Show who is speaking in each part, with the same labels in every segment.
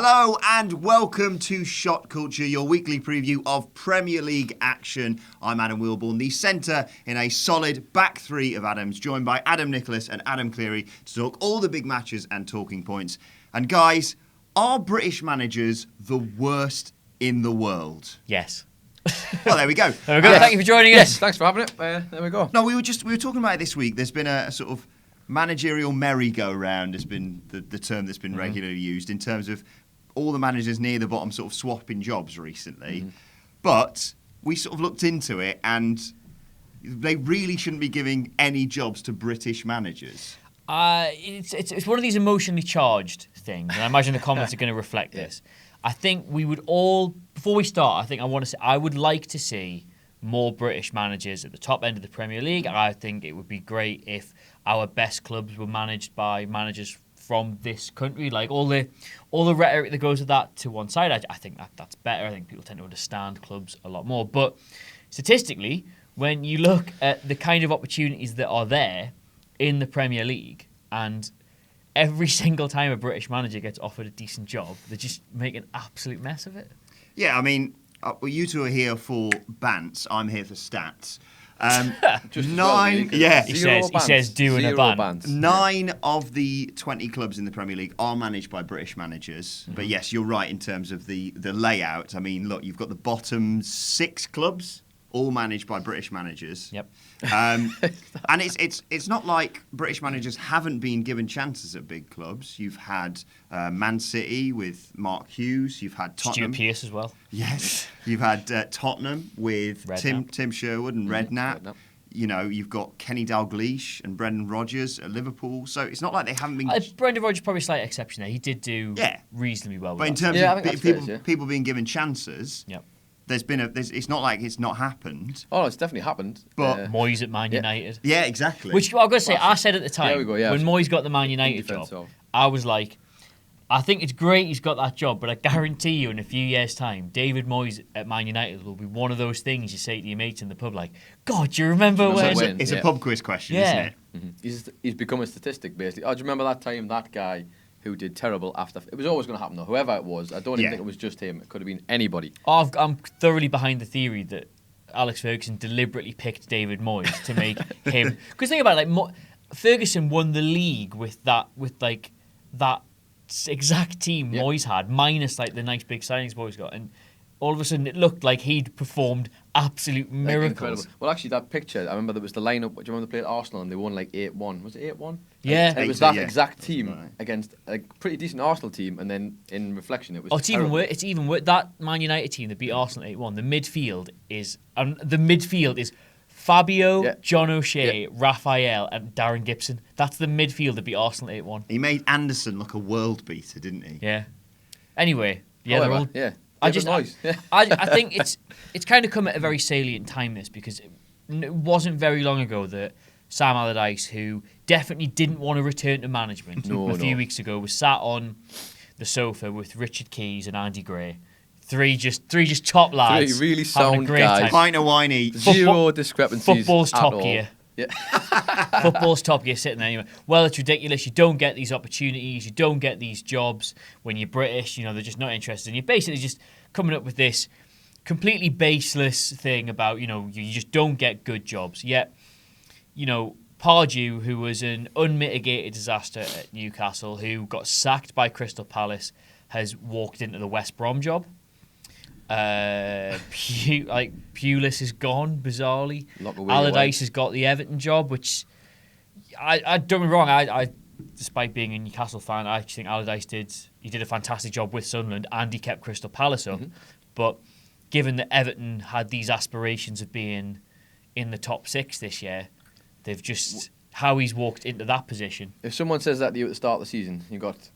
Speaker 1: Hello and welcome to Shot Culture, your weekly preview of Premier League action. I'm Adam Wilbourn, the centre in a solid back three of Adams, joined by Adam Nicholas and Adam Clery to talk all the big matches and talking points. And guys, are British managers the worst in the world?
Speaker 2: Yes.
Speaker 1: Well, there we go.
Speaker 2: There we go. Thank you for joining us.
Speaker 3: Yes, thanks for having it. There we go.
Speaker 1: No, we were talking about it this week. There's been a sort of managerial merry-go-round has been the term that's been regularly used in terms of all the managers near the bottom sort of swapping jobs recently. But we sort of looked into it and they really shouldn't be giving any jobs to British managers.
Speaker 2: It's one of these emotionally charged things, and I imagine the comments are going to reflect this. I think we would all, before we start, I would like to see more British managers at the top end of the Premier League. I think it would be great if our best clubs were managed by managers from this country. Like all the rhetoric that goes with that to one side, I think that's better. I think people tend to understand clubs a lot more. But statistically, when you look at the kind of opportunities that are there in the Premier League, and every single time a British manager gets offered a decent job, they just make an absolute mess of it.
Speaker 1: Yeah, I mean, well, you two are here for bants. I'm here for stats.
Speaker 3: Just
Speaker 1: 9.
Speaker 3: Yeah,
Speaker 2: He says doing a band.
Speaker 1: 9 of the 20 clubs in the Premier League are managed by British managers. But yes, you're right in terms of the layout. I mean, look, you've got the bottom 6 clubs all managed by British managers.
Speaker 2: Yep.
Speaker 1: And it's not like British managers haven't been given chances at big clubs. You've had Man City with Mark Hughes. You've had Tottenham.
Speaker 2: Stuart Pearce as well.
Speaker 1: Yes. You've had Tottenham with Tim Sherwood and Redknapp. You know, you've got Kenny Dalglish and Brendan Rodgers at Liverpool. So it's not like they haven't been...
Speaker 2: Brendan Rodgers probably a slight exception there. He did do reasonably well.
Speaker 1: But in terms of people being given chances...
Speaker 2: Yep.
Speaker 1: It's not like it's not happened.
Speaker 3: Oh, it's definitely happened.
Speaker 2: But Moyes at Man United.
Speaker 1: Yeah, exactly.
Speaker 2: Which I've got to say, I said at the time, when Moyes got the Man United job, I was like, I think it's great he's got that job, but I guarantee you in a few years' time, David Moyes at Man United will be one of those things you say to your mates in the pub, like, God, do you remember when...
Speaker 1: It's a pub quiz question, isn't it?
Speaker 3: Mm-hmm. He's become a statistic, basically. Oh, do you remember that time that guy who did terrible after... It was always going to happen, though. Whoever it was, I don't even think it was just him. It could have been anybody.
Speaker 2: I'm thoroughly behind the theory that Alex Ferguson deliberately picked David Moyes to make him... Because think about it, Ferguson won the league with that exact team Moyes had, minus like the nice big signings Moyes got, and all of a sudden it looked like he'd performed absolute miracles.
Speaker 3: Incredible. Well, actually, that picture, I remember there was the lineup. Do you remember they played Arsenal and they won like 8-1? Was it 8-1?
Speaker 2: Yeah.
Speaker 3: And it was that exact team against a pretty decent Arsenal team, and then in reflection, it was.
Speaker 2: It's even worse. It's even worse. That Man United team that beat Arsenal 8-1. The midfield is Fabio, John O'Shea, Raphael, and Darren Gibson. That's the midfield that beat Arsenal 8-1.
Speaker 1: He made Anderson look a world beater, didn't he?
Speaker 2: Yeah. Anyway, I think it's kind of come at a very salient time, this, because it wasn't very long ago that Sam Allardyce, who definitely didn't want to return to management a few weeks ago, was sat on the sofa with Richard Keys and Andy Gray. Three just top lads.
Speaker 3: Three really sound guys.
Speaker 1: Pint of whiny.
Speaker 3: Zero discrepancies.
Speaker 2: Football's top
Speaker 3: all.
Speaker 2: gear.
Speaker 3: Yeah.
Speaker 2: Football's top gear sitting there anyway. Well, it's ridiculous. You don't get these opportunities. You don't get these jobs when you're British. You know, they're just not interested. And you're basically just coming up with this completely baseless thing about, you know, you just don't get good jobs. Yet, you know, Pardew, who was an unmitigated disaster at Newcastle, who got sacked by Crystal Palace, has walked into the West Brom job. Pulis is gone, bizarrely. Allardyce has got the Everton job, which I don't get me wrong. I despite being a Newcastle fan, I actually think Allardyce did a fantastic job with Sunderland, and he kept Crystal Palace up. But given that Everton had these aspirations of being in the top 6 this year, they've just how he's walked into that position.
Speaker 3: If someone says that to you at the start of the season, you got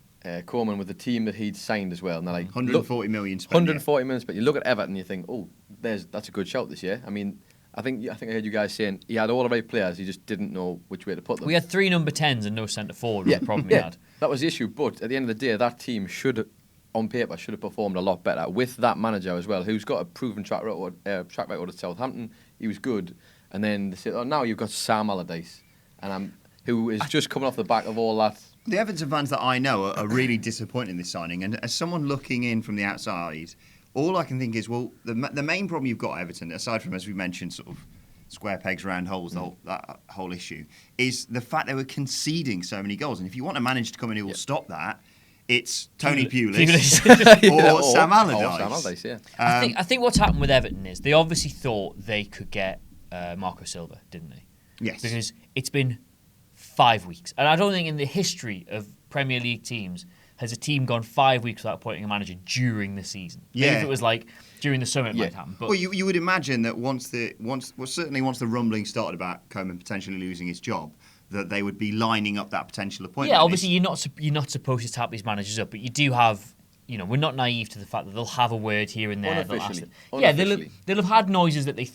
Speaker 3: Coleman with the team that he'd signed as well, and they're like
Speaker 1: 140 million spent.
Speaker 3: 140 million spent. You look at Everton and you think, oh, that's a good shout this year. I mean, I think I heard you guys saying he had all the right players, he just didn't know which way to put them.
Speaker 2: We had 3 number 10s and no centre forward. Was the problem we had.
Speaker 3: That was the issue. But at the end of the day, that team on paper should have performed a lot better with that manager as well, who's got a proven track record at Southampton. He was good, and then they said, oh, now you've got Sam Allardyce, who is just coming off the back of all that
Speaker 1: The Everton fans that I know are really disappointed in this signing, and as someone looking in from the outside, all I can think is, well, the main problem you've got at Everton, aside from, as we mentioned, sort of square pegs, round holes, that whole issue, is the fact they were conceding so many goals. And if you want a manager to come in who will stop that, it's Tony Pulis or Sam Allardyce.
Speaker 3: Sam Allardyce, yeah.
Speaker 2: I think what's happened with Everton is they obviously thought they could get Marco Silva, didn't they?
Speaker 1: Yes.
Speaker 2: Because it's been 5 weeks. And I don't think in the history of Premier League teams has a team gone 5 weeks without appointing a manager during the season. Maybe if it was like during the summer, it might happen. But
Speaker 1: well, you would imagine that certainly once the rumbling started about Koeman potentially losing his job, that they would be lining up that potential appointment.
Speaker 2: Yeah, obviously you're not supposed to tap these managers up, but you do have. You know, we're not naive to the fact that they'll have a word here and there.
Speaker 3: Unofficially.
Speaker 2: Yeah, they'll have had noises that they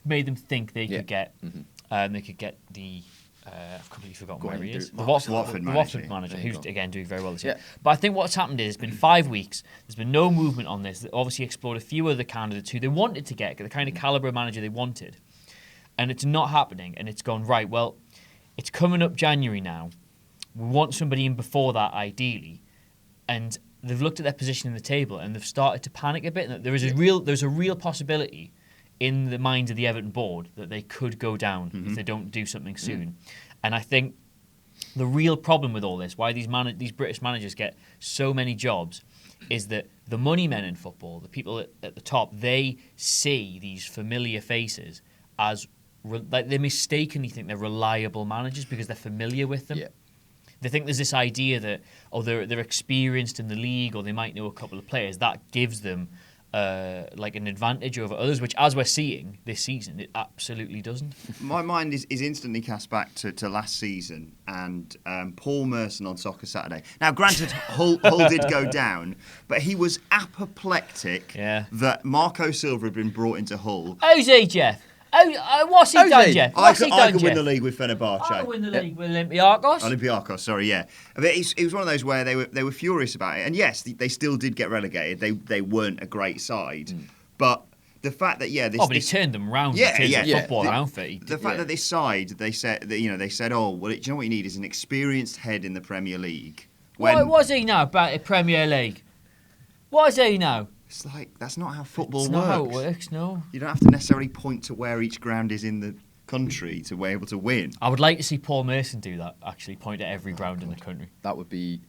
Speaker 2: made them think they could get. They could get the. I've completely forgotten where he is. The Watford manager, who's again doing very well this year. But I think what's happened is it's been 5 weeks. There's been no movement on this. They obviously explored a few other candidates who they wanted to get, the kind of calibre of manager they wanted, and it's not happening. And it's gone right. Well, it's coming up January now. We want somebody in before that, ideally, and they've looked at their position in the table and they've started to panic a bit. And there's a real possibility in the minds of the Everton board that they could go down if they don't do something soon. And I think the real problem with all this, why these British managers get so many jobs, is that the money men in football, the people at the top, they see these familiar faces as like they mistakenly think they're reliable managers because they're familiar with them. Yeah. They think there's this idea that they're experienced in the league or they might know a couple of players. That gives them like an advantage over others, which, as we're seeing this season, it absolutely doesn't.
Speaker 1: My mind is instantly cast back to last season and Paul Merson on Soccer Saturday. Now, granted, Hull did go down, but he was apoplectic that Marco Silva had been brought into Hull.
Speaker 2: How's he, Jeff? What's he done, Jeff?
Speaker 1: I could win the league with Fenerbahce.
Speaker 2: I win the league with Olympiacos.
Speaker 1: Olympiacos, sorry, yeah. But it was one of those where they were furious about it. And yes, they still did get relegated. They weren't a great side. But the fact that,
Speaker 2: but he turned them round in terms of football and outfit.
Speaker 1: The fact that this side, they said, oh, well, do you know what you need is an experienced head in the Premier League.
Speaker 2: What was he now about the Premier League? What is he now?
Speaker 1: It's like, that's not how football works.
Speaker 2: It's not how it works, no.
Speaker 1: You don't have to necessarily point to where each ground is in the country to be able to win.
Speaker 2: I would like to see Paul Merson do that, actually, point at every ground in the country.
Speaker 3: That would be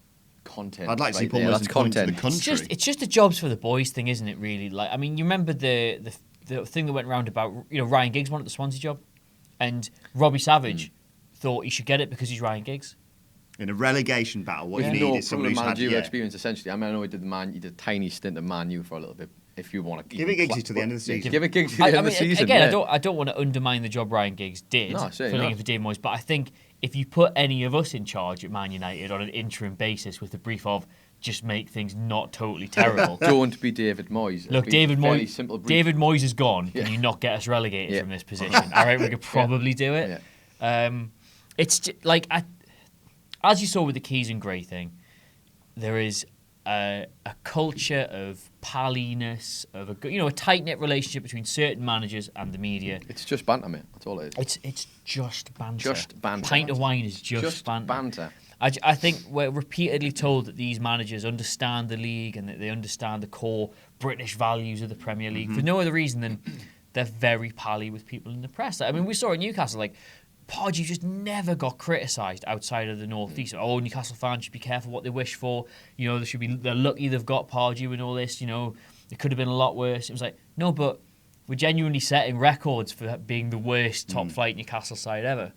Speaker 3: content.
Speaker 1: I'd like to see Paul Merson point to the country.
Speaker 2: It's just a jobs for the boys thing, isn't it, really? Like, I mean, you remember the thing that went round about, Ryan Giggs wanted the Swansea job, and Robbie Savage thought he should get it because he's Ryan Giggs.
Speaker 1: In a relegation battle, what you need is somebody who's had
Speaker 3: experience. Essentially, I mean, I know he did a tiny stint of Man U for a little bit. If you want to
Speaker 1: give it Giggsy to the end of the season,
Speaker 3: give it Giggsy to the end of the season.
Speaker 2: Again, I don't want to undermine the job Ryan Giggs did filling in for David Moyes, but I think if you put any of us in charge at Man United on an interim basis with the brief of just make things not totally terrible,
Speaker 3: don't be David Moyes.
Speaker 2: Look, David Moyes is gone. Can you not get us relegated from this position? All right, we could probably do it. It's just, like as you saw with the Keys and Gray thing, there is a culture of palliness, of a tight-knit relationship between certain managers and the media.
Speaker 3: It's just banter, mate. That's all it is.
Speaker 2: It's just banter.
Speaker 3: Just banter.
Speaker 2: Pint of wine is just banter. I think we're repeatedly told that these managers understand the league and that they understand the core British values of the Premier League for no other reason than they're very pally with people in the press. I mean, we saw at Newcastle, like, Pardew just never got criticised outside of the North East. Oh, Newcastle fans should be careful what they wish for. They're lucky they've got Pardew and all this. It could have been a lot worse. It was like, no, but we're genuinely setting records for being the worst top-flight Newcastle side ever.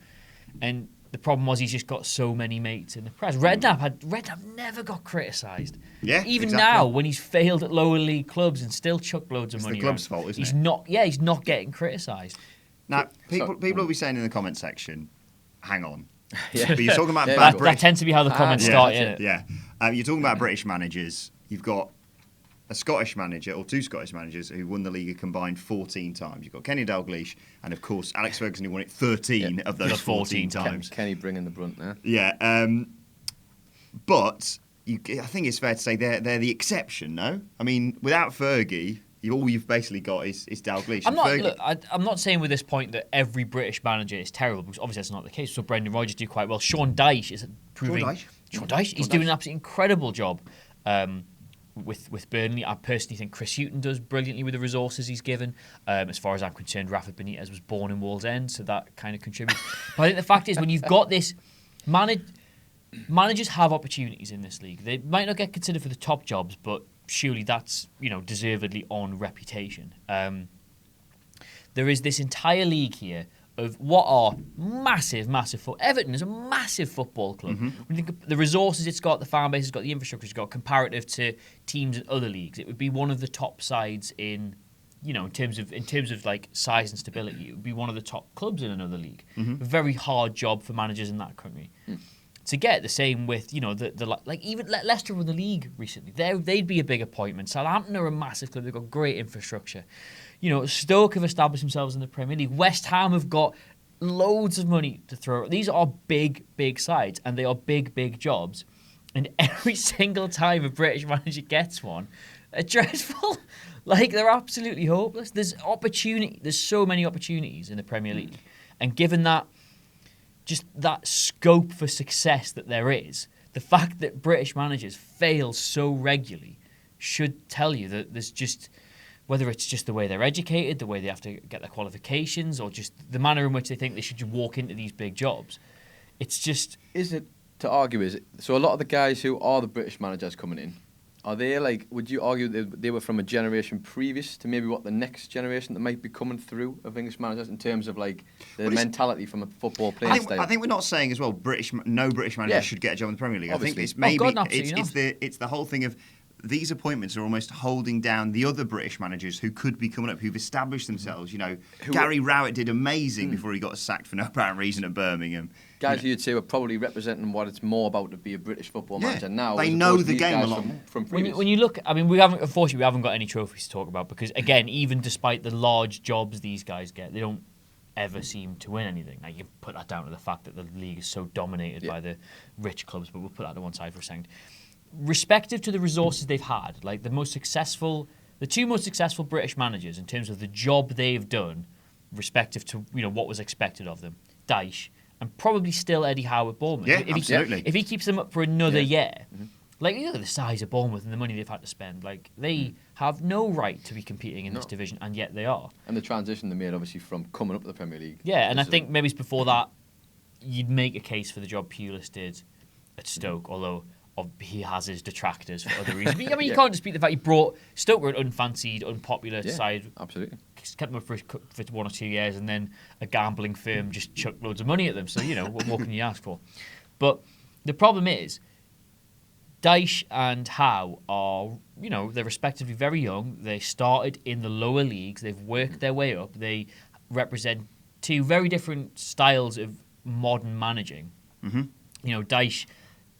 Speaker 2: And the problem was he's just got so many mates in the press. Redknapp never got criticised.
Speaker 1: Yeah,
Speaker 2: even now when he's failed at lower league clubs and still chucked loads of money.
Speaker 1: It's the club's fault, isn't
Speaker 2: it? He's not getting criticised.
Speaker 1: Now, people will be saying in the comment section, hang on. But you're talking about
Speaker 2: that tends to be how the comments start, innit?
Speaker 1: Yeah. You're talking about British managers. You've got a Scottish manager, or two Scottish managers, who won the league a combined 14 times. You've got Kenny Dalglish, and of course, Alex Ferguson, who won it 13 of those 14 times.
Speaker 3: Kenny bringing the brunt there.
Speaker 1: Yeah. But I think it's fair to say they're the exception, no? I mean, without Fergie, all you've basically got is Dalglish.
Speaker 2: I'm not saying with this point that every British manager is terrible, because obviously that's not the case. So Brendan Rodgers do quite well. Sean Dyche is proving Sean Dyche. He's doing an absolutely incredible job with Burnley. I personally think Chris Hughton does brilliantly with the resources he's given. As far as I'm concerned, Rafa Benitez was born in Wallsend, so that kind of contributes. But I think the fact is, when you've got this, managers have opportunities in this league. They might not get considered for the top jobs, but surely that's deservedly on reputation. There is this entire league here of what are massive Everton is a massive football club. When you think of the resources it's got, the fan base it's got, the infrastructure it's got, comparative to teams in other leagues, it would be one of the top sides in terms of like size and stability. It would be one of the top clubs in another league. A very hard job for managers in that country. To get the same with even Leicester won the league recently. They'd be a big appointment. Southampton are a massive club. They've got great infrastructure. Stoke have established themselves in the Premier League. West Ham have got loads of money to throw. These are big sides, and they are big jobs. And every single time a British manager gets one, it's dreadful. Like, they're absolutely hopeless. There's opportunity. There's so many opportunities in the Premier League, and given that. Just that scope for success that there is, the fact that British managers fail so regularly should tell you that there's just, whether it's just the way they're educated, the way they have to get their qualifications, or just the manner in which they think they should walk into these big jobs. It's just...
Speaker 3: So a lot of the guys who are the British managers coming in, are they like, would you argue they were from a generation previous to maybe what the next generation that might be coming through of English managers in terms of like the mentality from a football playing style?
Speaker 1: I think we're not saying as well no British manager should get a job in the Premier League.
Speaker 3: Obviously.
Speaker 1: I think it's maybe
Speaker 2: God,
Speaker 1: it's the whole thing of these appointments are almost holding down the other British managers who could be coming up, who've established themselves. Gary Rowett did amazing before he got sacked for no apparent reason at Birmingham.
Speaker 3: Guys who you'd say were probably representing what it's more about to be a British football manager now.
Speaker 1: They know the game a lot.
Speaker 3: From previous.
Speaker 2: When you look, I mean, we haven't got any trophies to talk about because, again, even despite the large jobs these guys get, they don't ever seem to win anything. Now, you can put that down to the fact that the league is so dominated by the rich clubs, but we'll put that to one side for a second. Respective to the resources they've had, like the two most successful British managers in terms of the job they've done, respective to what was expected of them, Dyche, and probably still Eddie Howe at Bournemouth.
Speaker 1: Yeah, absolutely.
Speaker 2: If he keeps them up for another year, like the size of Bournemouth and the money they've had to spend, like they have no right to be competing in this division, and yet they are.
Speaker 3: And the transition they made, obviously, from coming up to the Premier League.
Speaker 2: Yeah, and I think maybe before that, you'd make a case for the job Pulis did at Stoke, although he has his detractors for other reasons. I mean, you can't dispute the fact he brought Stoke were an unfancied, unpopular side.
Speaker 3: Absolutely.
Speaker 2: Kept them up for 1 or 2 years, and then a gambling firm just chucked loads of money at them. So, what more can you ask for? But the problem is, Dyche and Howe are, they're respectively very young. They started in the lower leagues. They've worked their way up. They represent two very different styles of modern managing. Dyche...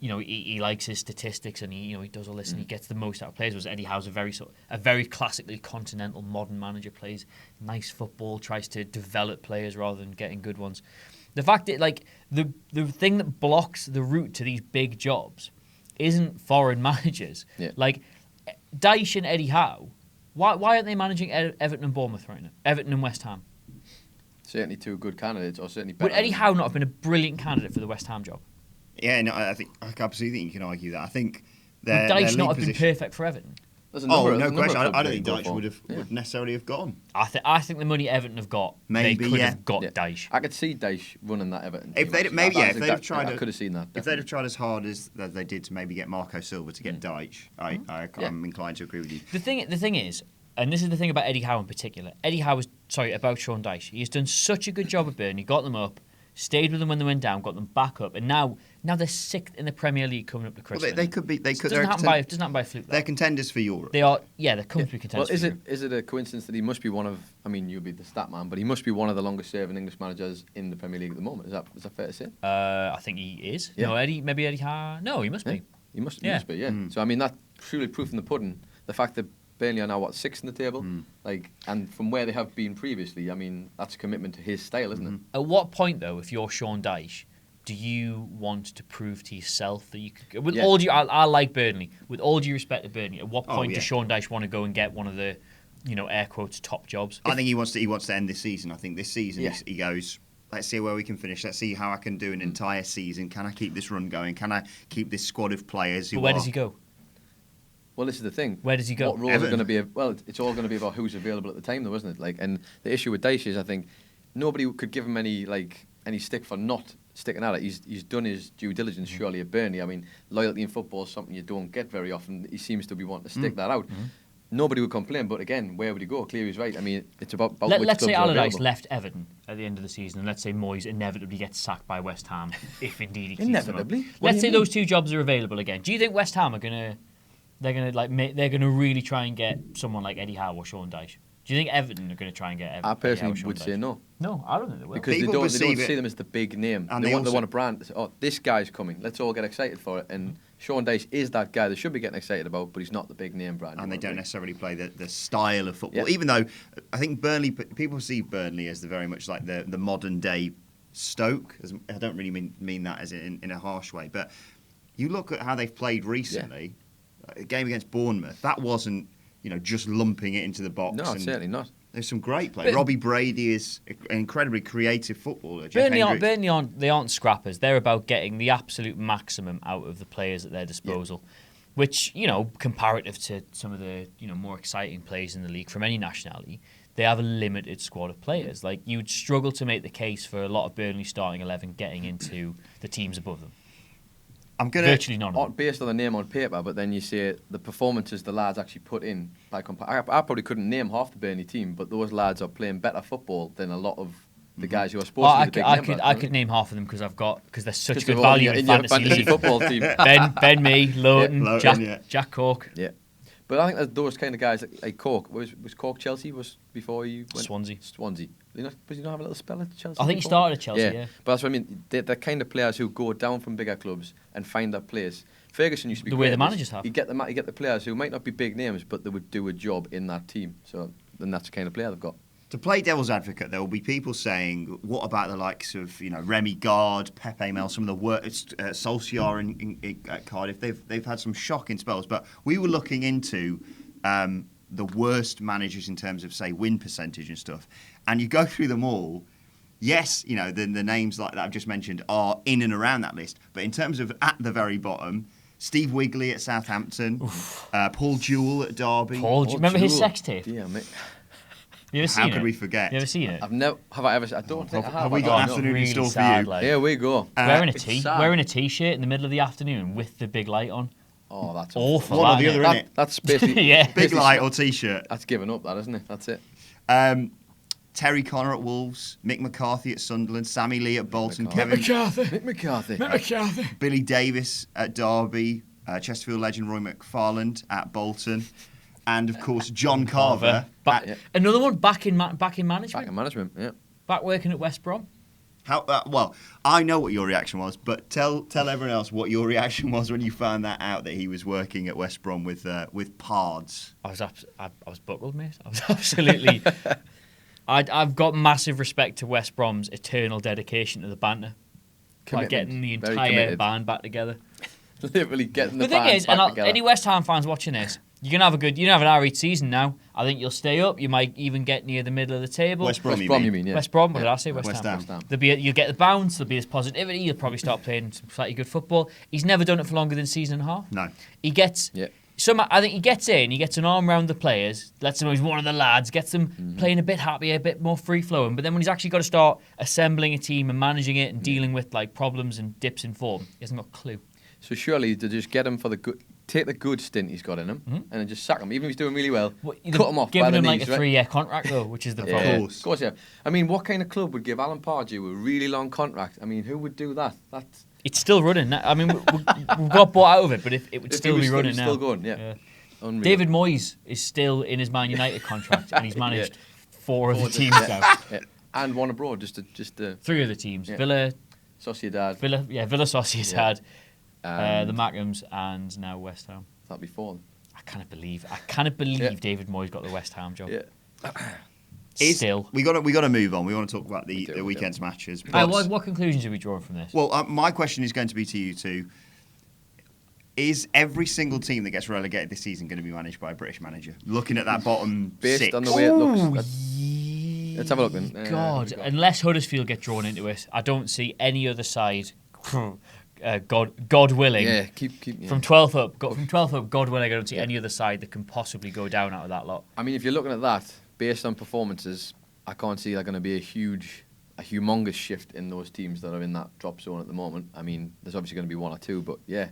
Speaker 2: he likes his statistics and he does all this and he gets the most out of players. Whereas Eddie Howe's a very classically continental modern manager, plays nice football, tries to develop players rather than getting good ones. The fact that the thing that blocks the route to these big jobs isn't foreign managers.
Speaker 3: Yeah.
Speaker 2: Like Dyche and Eddie Howe, why aren't they managing Everton and Bournemouth right now? Everton and West Ham.
Speaker 3: Certainly two good candidates, or certainly better.
Speaker 2: Would Eddie Howe not have been a brilliant candidate for the West Ham job?
Speaker 1: Yeah, no, I absolutely think you can argue that. I think
Speaker 2: Would Dyche not have been perfect for Everton?
Speaker 1: No question. I don't think Dyche would necessarily have gone.
Speaker 2: I think the money Everton have got, they could have got Dyche.
Speaker 3: I could see Dyche running that Everton team.
Speaker 1: If they'd have tried,
Speaker 3: I could have seen that.
Speaker 1: If they'd have tried as hard as they did to maybe get Marco Silva to get Dyche, I'm inclined to agree with you.
Speaker 2: The thing is, and this is the thing about Eddie Howe in particular. About Sean Dyche. He's done such a good job at Burnley, got them up, stayed with them when they went down, got them back up, and now they're sixth in the Premier League coming up to Christmas.
Speaker 1: Well, they could be. They could.
Speaker 2: Doesn't happen by a fluke.
Speaker 1: They're contenders for Europe.
Speaker 2: They are. Yeah, they're comfortably contenders.
Speaker 3: Well, is it a coincidence that he must be one of? I mean, you'll be the stat man, but he must be one of the longest-serving English managers in the Premier League at the moment. Is that fair to say?
Speaker 2: I think he is.
Speaker 3: Yeah.
Speaker 2: No, Eddie Howe. No, he must be.
Speaker 3: He must be. Yeah. So I mean, that's truly proof in the pudding. The fact that Burnley are now sixth in the table, and from where they have been previously, I mean, that's a commitment to his style, isn't it?
Speaker 2: At what point, though, if you're Sean Dyche, do you want to prove to yourself that you could? With all due, I like Burnley. With all due respect to Burnley, at what point does Sean Dyche want to go and get one of the, air quotes, top jobs?
Speaker 1: I think he wants to end this season. I think this season he goes. let's see where we can finish. Let's see how I can do an entire season. Can I keep this run going? Can I keep this squad of players who
Speaker 2: But where does he go?
Speaker 3: Well, this is the thing.
Speaker 2: Where does he go?
Speaker 3: What roles are going to be? Well, it's all going to be about who's available at the time, though, isn't it? Like, and the issue with Dyche is, I think, nobody could give him any stick for not sticking at it. He's done his due diligence, surely, at Burnley. I mean, loyalty in football is something you don't get very often. He seems to be wanting to stick that out. Nobody would complain, but again, where would he go? Clery's right. I mean, it's about which
Speaker 2: Let's say
Speaker 3: clubs are
Speaker 2: Allardyce
Speaker 3: available.
Speaker 2: left Everton at the end of the season, and let's say Moyes inevitably gets sacked by West Ham, if indeed he keeps
Speaker 3: Inevitably?
Speaker 2: them up.
Speaker 3: What do
Speaker 2: Let's
Speaker 3: you
Speaker 2: say
Speaker 3: mean?
Speaker 2: those two jobs are available again. Do you think West Ham are gonna really try and get someone like Eddie Howe or Sean Dyche? Do you think Everton are going to try and get Eddie Howe
Speaker 3: I
Speaker 2: or
Speaker 3: personally
Speaker 2: Sean
Speaker 3: would
Speaker 2: Dyche?
Speaker 3: say no.
Speaker 2: No, I don't think they will.
Speaker 3: Because they
Speaker 1: People
Speaker 3: don't
Speaker 1: perceive it-
Speaker 3: see them as the big name.
Speaker 1: And
Speaker 3: They
Speaker 1: they
Speaker 3: want
Speaker 1: also-
Speaker 3: a brand. Oh, this guy's coming. Let's all get excited for it. And Sean Dyche is that guy they should be getting excited about, but he's not the big name brand.
Speaker 1: And they
Speaker 3: you
Speaker 1: don't
Speaker 3: want
Speaker 1: necessarily play the style of football.
Speaker 3: Yeah.
Speaker 1: Even though I think people see Burnley as the very much like the modern day Stoke. I don't really mean that as in a harsh way, but you look at how they've played recently. A game against Bournemouth, that wasn't just lumping it into the box.
Speaker 3: No, certainly not.
Speaker 1: There's some great play.
Speaker 2: But-
Speaker 1: Robbie Brady is an incredibly creative footballer. Jeff Hendricks-
Speaker 2: Burnley aren't scrappers. They're about getting the absolute maximum out of the players at their disposal, which, comparative to some of the, more exciting players in the league from any nationality, they have a limited squad of players. Like, you'd struggle to make the case for a lot of Burnley starting 11 getting into the teams above them.
Speaker 1: I'm gonna
Speaker 2: Virtually none of them.
Speaker 3: Based on the name on paper, but then you say the performances the lads actually put in. I probably couldn't name half the Burnley team, but those lads are playing better football than a lot of the guys who are supposed to be the big name.
Speaker 2: I could name half of them because they're such
Speaker 3: 'Cause
Speaker 2: good
Speaker 3: they're all
Speaker 2: value in
Speaker 3: your
Speaker 2: fantasy league.
Speaker 3: football team.
Speaker 2: Ben Mee, Lowton,
Speaker 1: Lowton,
Speaker 2: Jack Cork,
Speaker 3: Yeah. But I think that those kind of guys like Cork was Cork Chelsea was before you went
Speaker 2: Swansea.
Speaker 3: Does he not have a little spell at Chelsea?
Speaker 2: I think he
Speaker 3: before?
Speaker 2: started at Chelsea, yeah.
Speaker 3: But that's what I mean. They're the kind of players who go down from bigger clubs and find their place. Ferguson used to be
Speaker 2: The way
Speaker 3: great
Speaker 2: the
Speaker 3: at this.
Speaker 2: managers have.
Speaker 3: You get the players who might not be big names, but they would do a job in that team. So then that's the kind of player they've got.
Speaker 1: To play devil's advocate, there will be people saying, what about the likes of Remy Gard, Pepe Mel, some of the worst, Solskjaer at Cardiff? They've had some shocking spells, but we were looking into the worst managers in terms of, say, win percentage and stuff, and you go through them all. Yes, the names like that I've just mentioned are in and around that list, but in terms of at the very bottom, Steve Wigley at Southampton, Paul Jewell at Derby.
Speaker 2: Paul, do you remember his
Speaker 3: Jewell.
Speaker 2: sex tape?
Speaker 3: Yeah, mate.
Speaker 2: You ever seen
Speaker 1: How
Speaker 2: it?
Speaker 1: could we forget?
Speaker 2: You ever seen it?
Speaker 3: Have I ever? I don't think I have.
Speaker 1: Have we
Speaker 3: I
Speaker 1: got an
Speaker 3: don't know.
Speaker 1: afternoon in store for
Speaker 2: sad,
Speaker 1: you?
Speaker 2: like,
Speaker 3: Here we go.
Speaker 2: wearing a
Speaker 3: it's
Speaker 2: tee,
Speaker 3: sad.
Speaker 2: wearing a t-shirt in the middle of the afternoon with the big light on.
Speaker 3: Oh, that's
Speaker 2: Awful.
Speaker 1: One or the
Speaker 2: that,
Speaker 1: other,
Speaker 2: innit?
Speaker 1: innit?
Speaker 3: That's basically
Speaker 2: Yeah.
Speaker 1: Big light or T-shirt.
Speaker 3: That's given up, that isn't it? That's it.
Speaker 1: Terry Connor at Wolves, Mick McCarthy at Sunderland, Sammy Lee at Bolton,
Speaker 3: McCarthy.
Speaker 1: Kevin
Speaker 3: Mick McCarthy.
Speaker 1: Billy Davis at Derby, Chesterfield legend Roy McFarland at Bolton, and of course John Carver.
Speaker 2: Back, another one back in management.
Speaker 3: Back in management. Yeah.
Speaker 2: Back working at West Brom.
Speaker 1: Well, I know what your reaction was, but tell everyone else what your reaction was when you found that out that he was working at West Brom with Pards.
Speaker 2: I was buckled, mate. I was absolutely. I've got massive respect to West Brom's eternal dedication to the banter. Like
Speaker 3: Commitment.
Speaker 2: getting the
Speaker 3: Very
Speaker 2: entire
Speaker 3: committed.
Speaker 2: band back together.
Speaker 3: Literally getting the
Speaker 2: The thing
Speaker 3: band
Speaker 2: is,
Speaker 3: back
Speaker 2: and
Speaker 3: together.
Speaker 2: any West Ham fans watching this, you're gonna have an alright season now. I think you'll stay up. You might even get near the middle of the table.
Speaker 1: West Brom,
Speaker 3: West Brom, you mean? Yeah.
Speaker 2: West Brom, what
Speaker 3: Yeah.
Speaker 2: did I say? West
Speaker 1: West
Speaker 2: Ham.
Speaker 1: Ham.
Speaker 2: You'll get the bounce. There'll be this positivity. You'll probably start playing some slightly good football. He's never done it for longer than a season and a half.
Speaker 1: No.
Speaker 2: He gets.
Speaker 3: Yeah.
Speaker 2: I think he gets in. He gets an arm around the players. Lets them know he's one of the lads. Gets them playing a bit happier, a bit more free flowing. But then when he's actually got to start assembling a team and managing it and dealing with like problems and dips in form, he hasn't got a clue.
Speaker 3: So surely to just get him for the good, take the good stint he's got in him, and then just sack him. Even if he's doing really well, cut him off by
Speaker 2: Giving
Speaker 3: the
Speaker 2: him
Speaker 3: knees.
Speaker 2: like a
Speaker 3: right?
Speaker 2: 3-year contract though, which is the
Speaker 3: Yeah,
Speaker 2: problem.
Speaker 1: course.
Speaker 3: of course, yeah. I mean, what kind of club would give Alan Pardew a really long contract? I mean, who would do that? That's
Speaker 2: It's still running. I mean, we got bought out of it, but it would
Speaker 3: if
Speaker 2: still
Speaker 3: he was
Speaker 2: be running now.
Speaker 3: still going. Yeah. Unreal.
Speaker 2: David Moyes is still in his Man United contract, and he's managed 4 of the teams
Speaker 3: Yeah.
Speaker 2: now.
Speaker 3: Yeah. And one abroad, just
Speaker 2: 3 of the teams:
Speaker 3: Yeah.
Speaker 2: Villa
Speaker 3: Sociedad.
Speaker 2: Sociedad,
Speaker 3: And
Speaker 2: the Mackhams, and now West Ham.
Speaker 3: that before.
Speaker 2: I cannot believe
Speaker 3: Yeah.
Speaker 2: David Moyes got the West Ham job.
Speaker 3: Yeah.
Speaker 2: Still.
Speaker 1: We got to move on. We want to talk about the
Speaker 3: do.
Speaker 1: weekend's matches.
Speaker 2: What conclusions are we drawing from this?
Speaker 1: Well, my question is going to be to you two. Is every single team that gets relegated this season going to be managed by a British manager? Looking at that bottom
Speaker 3: Based
Speaker 1: six.
Speaker 3: on the way it looks. Let's have a look then.
Speaker 2: God, unless Huddersfield get drawn into it, I don't see any other side. God willing.
Speaker 3: Yeah, keep. Yeah.
Speaker 2: From 12th up, God willing, I don't see any other side that can possibly go down out of that lot.
Speaker 3: I mean, if you're looking at that based on performances, I can't see there going to be a humongous shift in those teams that are in that drop zone at the moment. I mean, there's obviously going to be one or two, but yeah,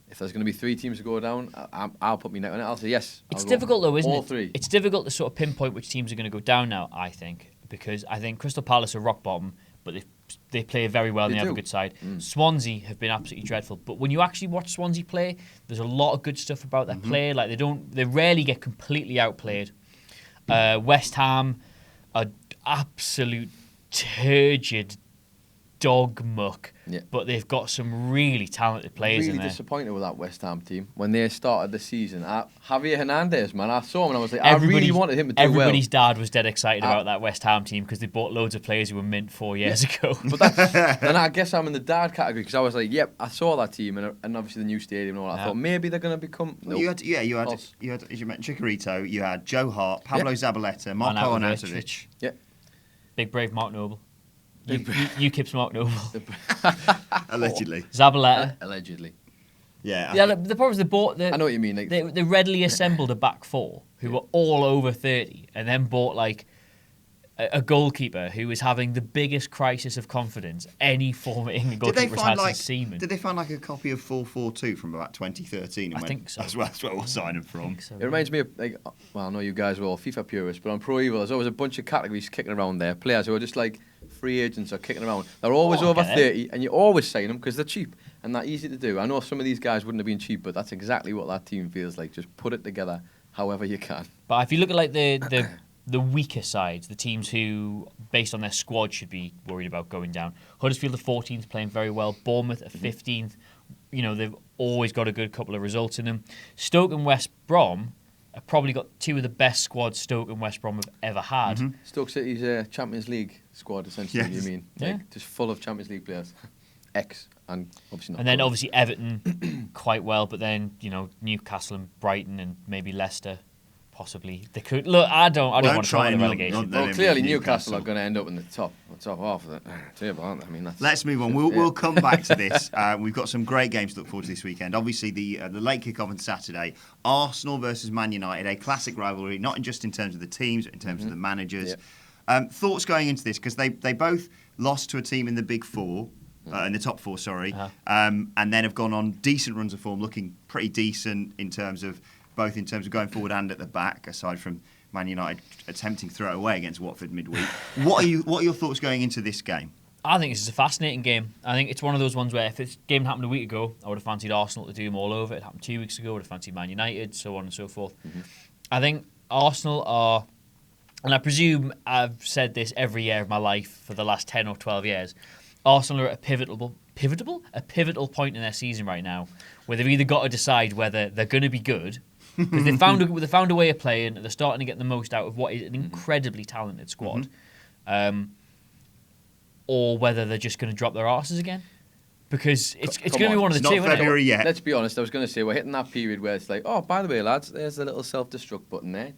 Speaker 3: if there's going to be 3 teams to go down, I'll put my neck on it. I'll say yes.
Speaker 2: It's difficult though, isn't it?
Speaker 3: All 3.
Speaker 2: It's difficult to sort of pinpoint which teams are going to go down now, I think, because I think Crystal Palace are rock bottom, but they play very well and they have a good side. Swansea have been absolutely dreadful, but when you actually watch Swansea play, there's a lot of good stuff about their play. Like they rarely get completely outplayed. West Ham are absolute turgid dog muck, but they've got some really talented players in there.
Speaker 3: Really disappointed with that West Ham team when they started the season. Javier Hernandez, man, I saw him and I was like, I really wanted him to do well.
Speaker 2: Everybody's dad was dead excited about that West Ham team because they bought loads of players who were mint 4 years ago.
Speaker 3: But then I guess I'm in the dad category because I was like, yep, I saw that team and obviously the new stadium and all that. I thought maybe they're going to become.
Speaker 1: Well, you had as you mentioned, Chicharito, you had Joe Hart, Pablo Zabaleta, Marko Arnautovic.
Speaker 3: Yeah.
Speaker 2: Big brave Mark Noble. UKIP's Mark Noble.
Speaker 1: Allegedly.
Speaker 2: Zabaleta.
Speaker 3: Allegedly.
Speaker 1: Yeah.
Speaker 2: The problem is they bought
Speaker 3: I know what you mean. Like,
Speaker 2: they readily assembled a back 4 who were all over 30 and then bought like a goalkeeper who was having the biggest crisis of confidence any former England goalkeeper's had since Seaman.
Speaker 1: Did they find like a copy of 442 from about 2013?
Speaker 2: I think so.
Speaker 1: That's where we'll sign them from.
Speaker 2: So,
Speaker 3: it reminds me of, like, well, I know you guys are all FIFA purists, but on Pro Evo, there's always a bunch of categories kicking around there. Players who are just like free agents are kicking around. They're always over 30, and you always sign them because they're cheap and they're easy to do. I know some of these guys wouldn't have been cheap, but that's exactly what that team feels like. Just put it together however you can.
Speaker 2: But if you look at like the weaker sides, the teams who, based on their squad, should be worried about going down. Huddersfield are 14th, playing very well. Bournemouth are 15th. You know, they've always got a good couple of results in them. Stoke and West Brom have probably got 2 of the best squads Stoke and West Brom have ever had.
Speaker 3: Stoke City's Champions League squad, essentially, you mean? Like, just full of Champions League players. And obviously not.
Speaker 2: And then obviously Everton quite well, but then, you know, Newcastle and Brighton and maybe Leicester. Possibly they could. Look, I don't want to try the relegation.
Speaker 3: Well, clearly Newcastle are going to end up in the top half of the table, aren't they? I mean,
Speaker 1: let's move on. We'll come back to this. We've got some great games to look forward to this weekend. Obviously, the late kick-off on Saturday, Arsenal versus Man United, a classic rivalry, not just in terms of the teams, but in terms of the managers. Thoughts going into this, because they both lost to a team in the Big Four. In the top 4, sorry, and then have gone on decent runs of form, looking pretty decent in terms of going forward and at the back, aside from Man United attempting to throw it away against Watford midweek. What are your thoughts going into this game?
Speaker 2: I think this is a fascinating game. I think it's one of those ones where if this game happened a week ago, I would have fancied Arsenal to do them all over. It happened 2 weeks ago, I would have fancied Man United, so on and so forth. I think Arsenal are, and I presume I've said this every year of my life for the last 10 or 12 years, Arsenal are at a pivotal point in their season right now, where they've either got to decide whether they're going to be good, because they found a way of playing, they're starting to get the most out of what is an incredibly talented squad, or whether they're just going to drop their arses again. Because it's going to be one of the two.
Speaker 1: It's not February yet.
Speaker 3: Let's be honest, I was going to say, we're hitting that period where it's like, oh, by the way, lads, there's a little self-destruct button there.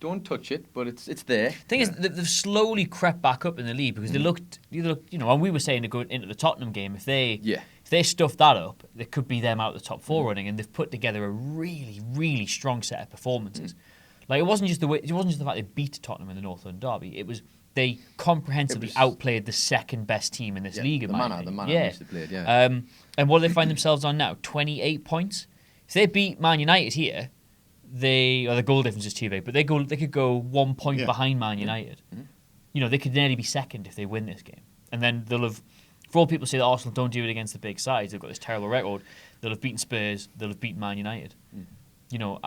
Speaker 3: Don't touch it, but it's there.
Speaker 2: The thing is, they've slowly crept back up in the league because they looked, you know, and we were saying to go into the Tottenham game, if they stuff that up, they could be them out of the top 4 running, and they've put together a really, really strong set of performances. Like it wasn't just the fact they beat Tottenham in the North London derby. It was they comprehensively outplayed the second best team in this league.
Speaker 3: The manner they played.
Speaker 2: And what do they find themselves on now? 28 points. If they beat Man United here, the goal difference is too big, but they could go 1 point behind Man United. You know, they could nearly be second if they win this game, and then they'll have. For all people say that Arsenal don't do it against the big sides, they've got this terrible record. They'll have beaten Spurs. They'll have beaten Man United. You know,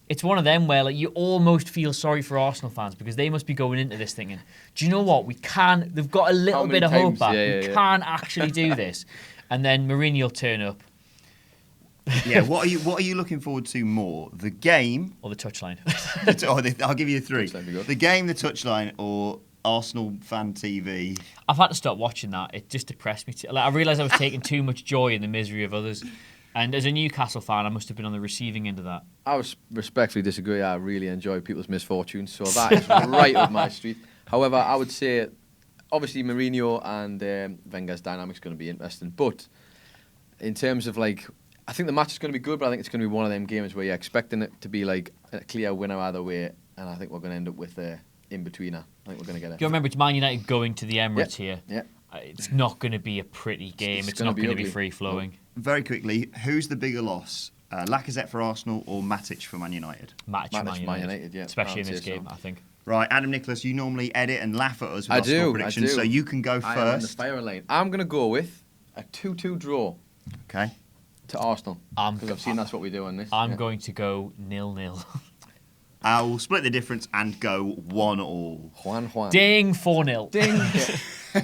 Speaker 2: it's one of them where like you almost feel sorry for Arsenal fans because they must be going into this thinking, do you know what? They've got a little bit of hope back. We can actually do this, and then Mourinho will turn up.
Speaker 1: What are you looking forward to more? The game
Speaker 2: or the touchline?
Speaker 1: I'll give you 3. The game, the touchline, or Arsenal fan TV.
Speaker 2: I've had to stop watching that. It just depressed me. I realised I was taking too much joy in the misery of others. And as a Newcastle fan, I must have been on the receiving end of that.
Speaker 3: I respectfully disagree. I really enjoy people's misfortunes, so that is right up my street. However, I would say, obviously, Mourinho and Wenger's dynamic's going to be interesting. But in terms of I think the match is going to be good, but I think it's going to be one of them games where you're expecting it to be a clear winner either way, and I think we're going to end up with in-betweener. I think we're going to get it.
Speaker 2: You remember, it's Man United going to the Emirates here.
Speaker 3: Yeah.
Speaker 2: It's not going to be a pretty game. It's not going to be free-flowing.
Speaker 1: Very quickly, who's the bigger loss? Lacazette for Arsenal or Matic for Man United?
Speaker 2: Matic Man United,
Speaker 3: yeah.
Speaker 2: Especially in this game, I think.
Speaker 1: Right, Adam Nicholas, you normally edit and laugh at us with
Speaker 3: I
Speaker 1: our score
Speaker 3: do,
Speaker 1: predictions,
Speaker 3: I do.
Speaker 1: so you can go
Speaker 3: I am on the
Speaker 1: first.
Speaker 3: firing line. I'm going to go with a 2-2 draw
Speaker 1: Okay.
Speaker 3: to Arsenal, because I've seen that's what we do on this.
Speaker 2: I'm going to go 0-0.
Speaker 1: I'll split the difference and go 1-1.
Speaker 3: Juan.
Speaker 2: Ding, 4-0.
Speaker 3: Ding.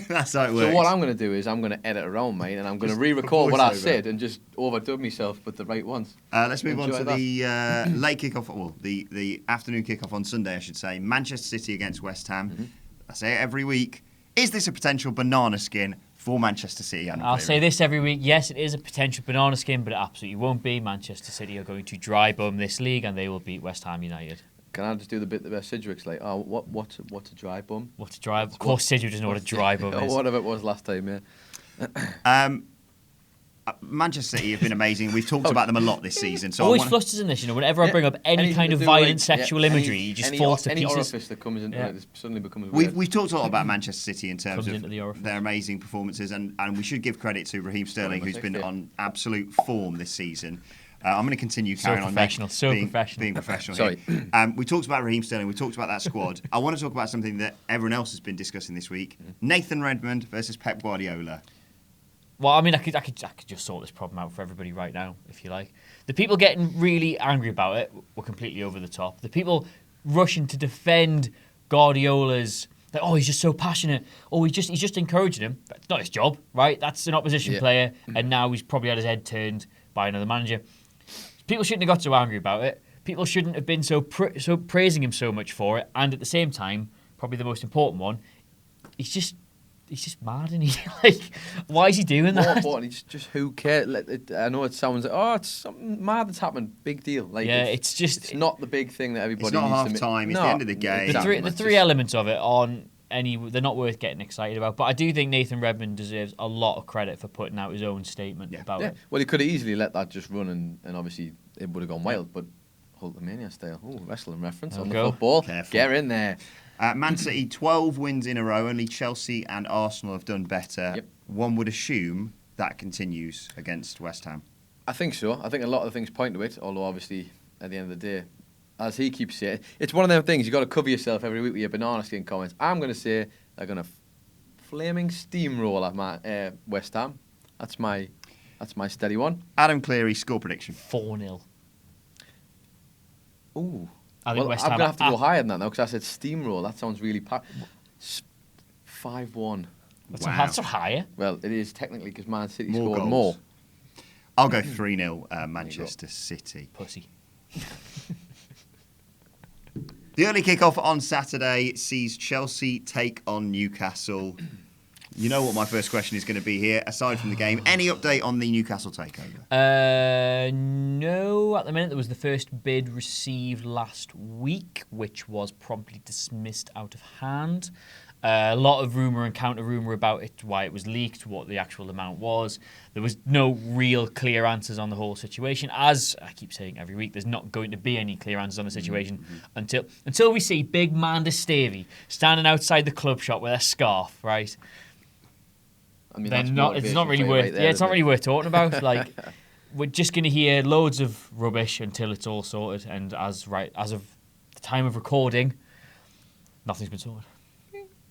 Speaker 1: That's how it works.
Speaker 3: So what I'm going to do is I'm going to edit around, mate, and I'm going to
Speaker 1: Just
Speaker 3: re-record what I
Speaker 1: voiceover.
Speaker 3: said and just overdub myself with the right ones.
Speaker 1: Let's move on
Speaker 3: Enjoy
Speaker 1: to
Speaker 3: that.
Speaker 1: the late kickoff, well, the afternoon kickoff on Sunday, I should say. Manchester City against West Ham.
Speaker 3: Mm-hmm.
Speaker 1: I say it every week. Is this a potential banana skin for Manchester City?
Speaker 2: I'll say this every week. Yes, it is a potential banana skin, but it absolutely won't be. Manchester City are going to dry bum this league, and they will beat West Ham United.
Speaker 3: Can I just do the bit that Sidgwick's like, what's a dry bum?
Speaker 2: What a dry? Of course, Sidgwick doesn't know what a dry bum
Speaker 3: Or
Speaker 2: is.
Speaker 3: whatever it was last time, yeah.
Speaker 1: Manchester City have been amazing. We've talked about them a lot this season. So
Speaker 2: Always
Speaker 1: I wanna,
Speaker 2: flusters in this, whenever I bring up any
Speaker 3: Anything
Speaker 2: kind
Speaker 3: to
Speaker 2: of
Speaker 3: do
Speaker 2: violent
Speaker 3: with,
Speaker 2: sexual imagery, you just falls to
Speaker 3: any
Speaker 2: pieces.
Speaker 3: orifice that comes into
Speaker 2: Yeah.
Speaker 3: it suddenly becomes weird.
Speaker 1: we've talked a lot about Manchester City in terms
Speaker 2: Comes into the
Speaker 1: of
Speaker 2: orifice.
Speaker 1: their amazing performances, and we should give credit to Raheem Sterling, who's been on absolute form this season. I'm going to continue carrying on being professional.
Speaker 3: Sorry.
Speaker 1: Here. We talked about Raheem Sterling. We talked about that squad. I want to talk about something that everyone else has been discussing this week: Nathan Redmond versus Pep Guardiola.
Speaker 2: Well, I mean, I could just sort this problem out for everybody right now, if you like. The people getting really angry about it were completely over the top. The people rushing to defend Guardiola's, like, oh, he's just so passionate. Oh, he's just encouraging him. That's not his job, right? That's an opposition player, and now he's probably had his head turned by another manager. People shouldn't have got so angry about it. People shouldn't have been so praising him so much for it. And at the same time, probably the most important one, he's just mad, and he like, why is he doing
Speaker 3: More
Speaker 2: that?
Speaker 3: important, it's just who cares. I know it sounds like, oh, it's something mad that's happened. Big deal. Like,
Speaker 2: Yeah,
Speaker 3: it's not the big thing that everybody
Speaker 1: It's not
Speaker 3: needs
Speaker 1: half
Speaker 3: to make.
Speaker 1: time. It's
Speaker 3: No,
Speaker 1: the end of the game.
Speaker 3: exactly.
Speaker 2: The three elements of it aren't they're not worth getting excited about. But I do think Nathan Redmond deserves a lot of credit for putting out his own statement about
Speaker 3: Yeah.
Speaker 2: it.
Speaker 3: Well, he could have easily let that just run, and obviously it would have gone wild. But Hulkamania style. Oh, wrestling reference
Speaker 2: There
Speaker 3: on
Speaker 2: we
Speaker 3: the
Speaker 2: go.
Speaker 3: football.
Speaker 1: Careful.
Speaker 3: Get in there.
Speaker 1: Man City, 12 wins in a row. Only Chelsea and Arsenal have done better.
Speaker 3: Yep.
Speaker 1: One would assume that continues against West Ham.
Speaker 3: I think so. I think a lot of the things point to it, although obviously at the end of the day, as he keeps saying, it's one of them things, you've got to cover yourself every week with your banana skin comments. I'm going to say they're going to flaming steamroll at West Ham. That's my steady one.
Speaker 1: Adam Clery, score prediction.
Speaker 2: 4-0.
Speaker 3: Ooh.
Speaker 2: I think
Speaker 3: Well,
Speaker 2: West
Speaker 3: I'm
Speaker 2: Ham
Speaker 3: going to have to go higher than that now because I said steamroll. That sounds really 5-1.
Speaker 2: That's
Speaker 1: Wow.
Speaker 2: not higher.
Speaker 3: Well, it is technically because Man City
Speaker 1: More
Speaker 3: scored
Speaker 1: goals.
Speaker 3: more.
Speaker 1: I'll go 3-0 Manchester City.
Speaker 2: Pussy.
Speaker 1: The early kickoff on Saturday sees Chelsea take on Newcastle. You know what my first question is going to be here, aside from the game. Any update on the Newcastle takeover?
Speaker 2: No, at the minute there was the first bid received last week, which was promptly dismissed out of hand. A lot of rumour and counter-rumour about it, why it was leaked, what the actual amount was. There was no real clear answers on the whole situation. As I keep saying every week, there's not going to be any clear answers on the situation until we see big Manda Stavey standing outside the club shop with a scarf, right?
Speaker 3: I mean,
Speaker 2: Then
Speaker 3: that's
Speaker 2: it's not really
Speaker 3: motivation
Speaker 2: worth.
Speaker 3: right there,
Speaker 2: It's not
Speaker 3: isn't
Speaker 2: really
Speaker 3: it?
Speaker 2: worth talking about. Like, we're just going to hear loads of rubbish until it's all sorted. And as of the time of recording, nothing's been sorted.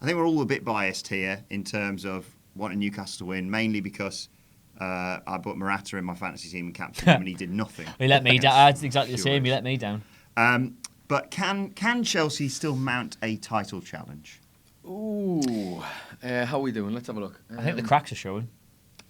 Speaker 1: I think we're all a bit biased here in terms of wanting Newcastle to win, mainly because I put Morata in my fantasy team and captain him and he did nothing.
Speaker 2: He let me down. It's exactly the same. He
Speaker 1: Furious.
Speaker 2: let me down.
Speaker 1: But can Chelsea still mount a title challenge?
Speaker 3: Ooh. How are we doing? Let's have a look.
Speaker 2: I think the cracks are showing.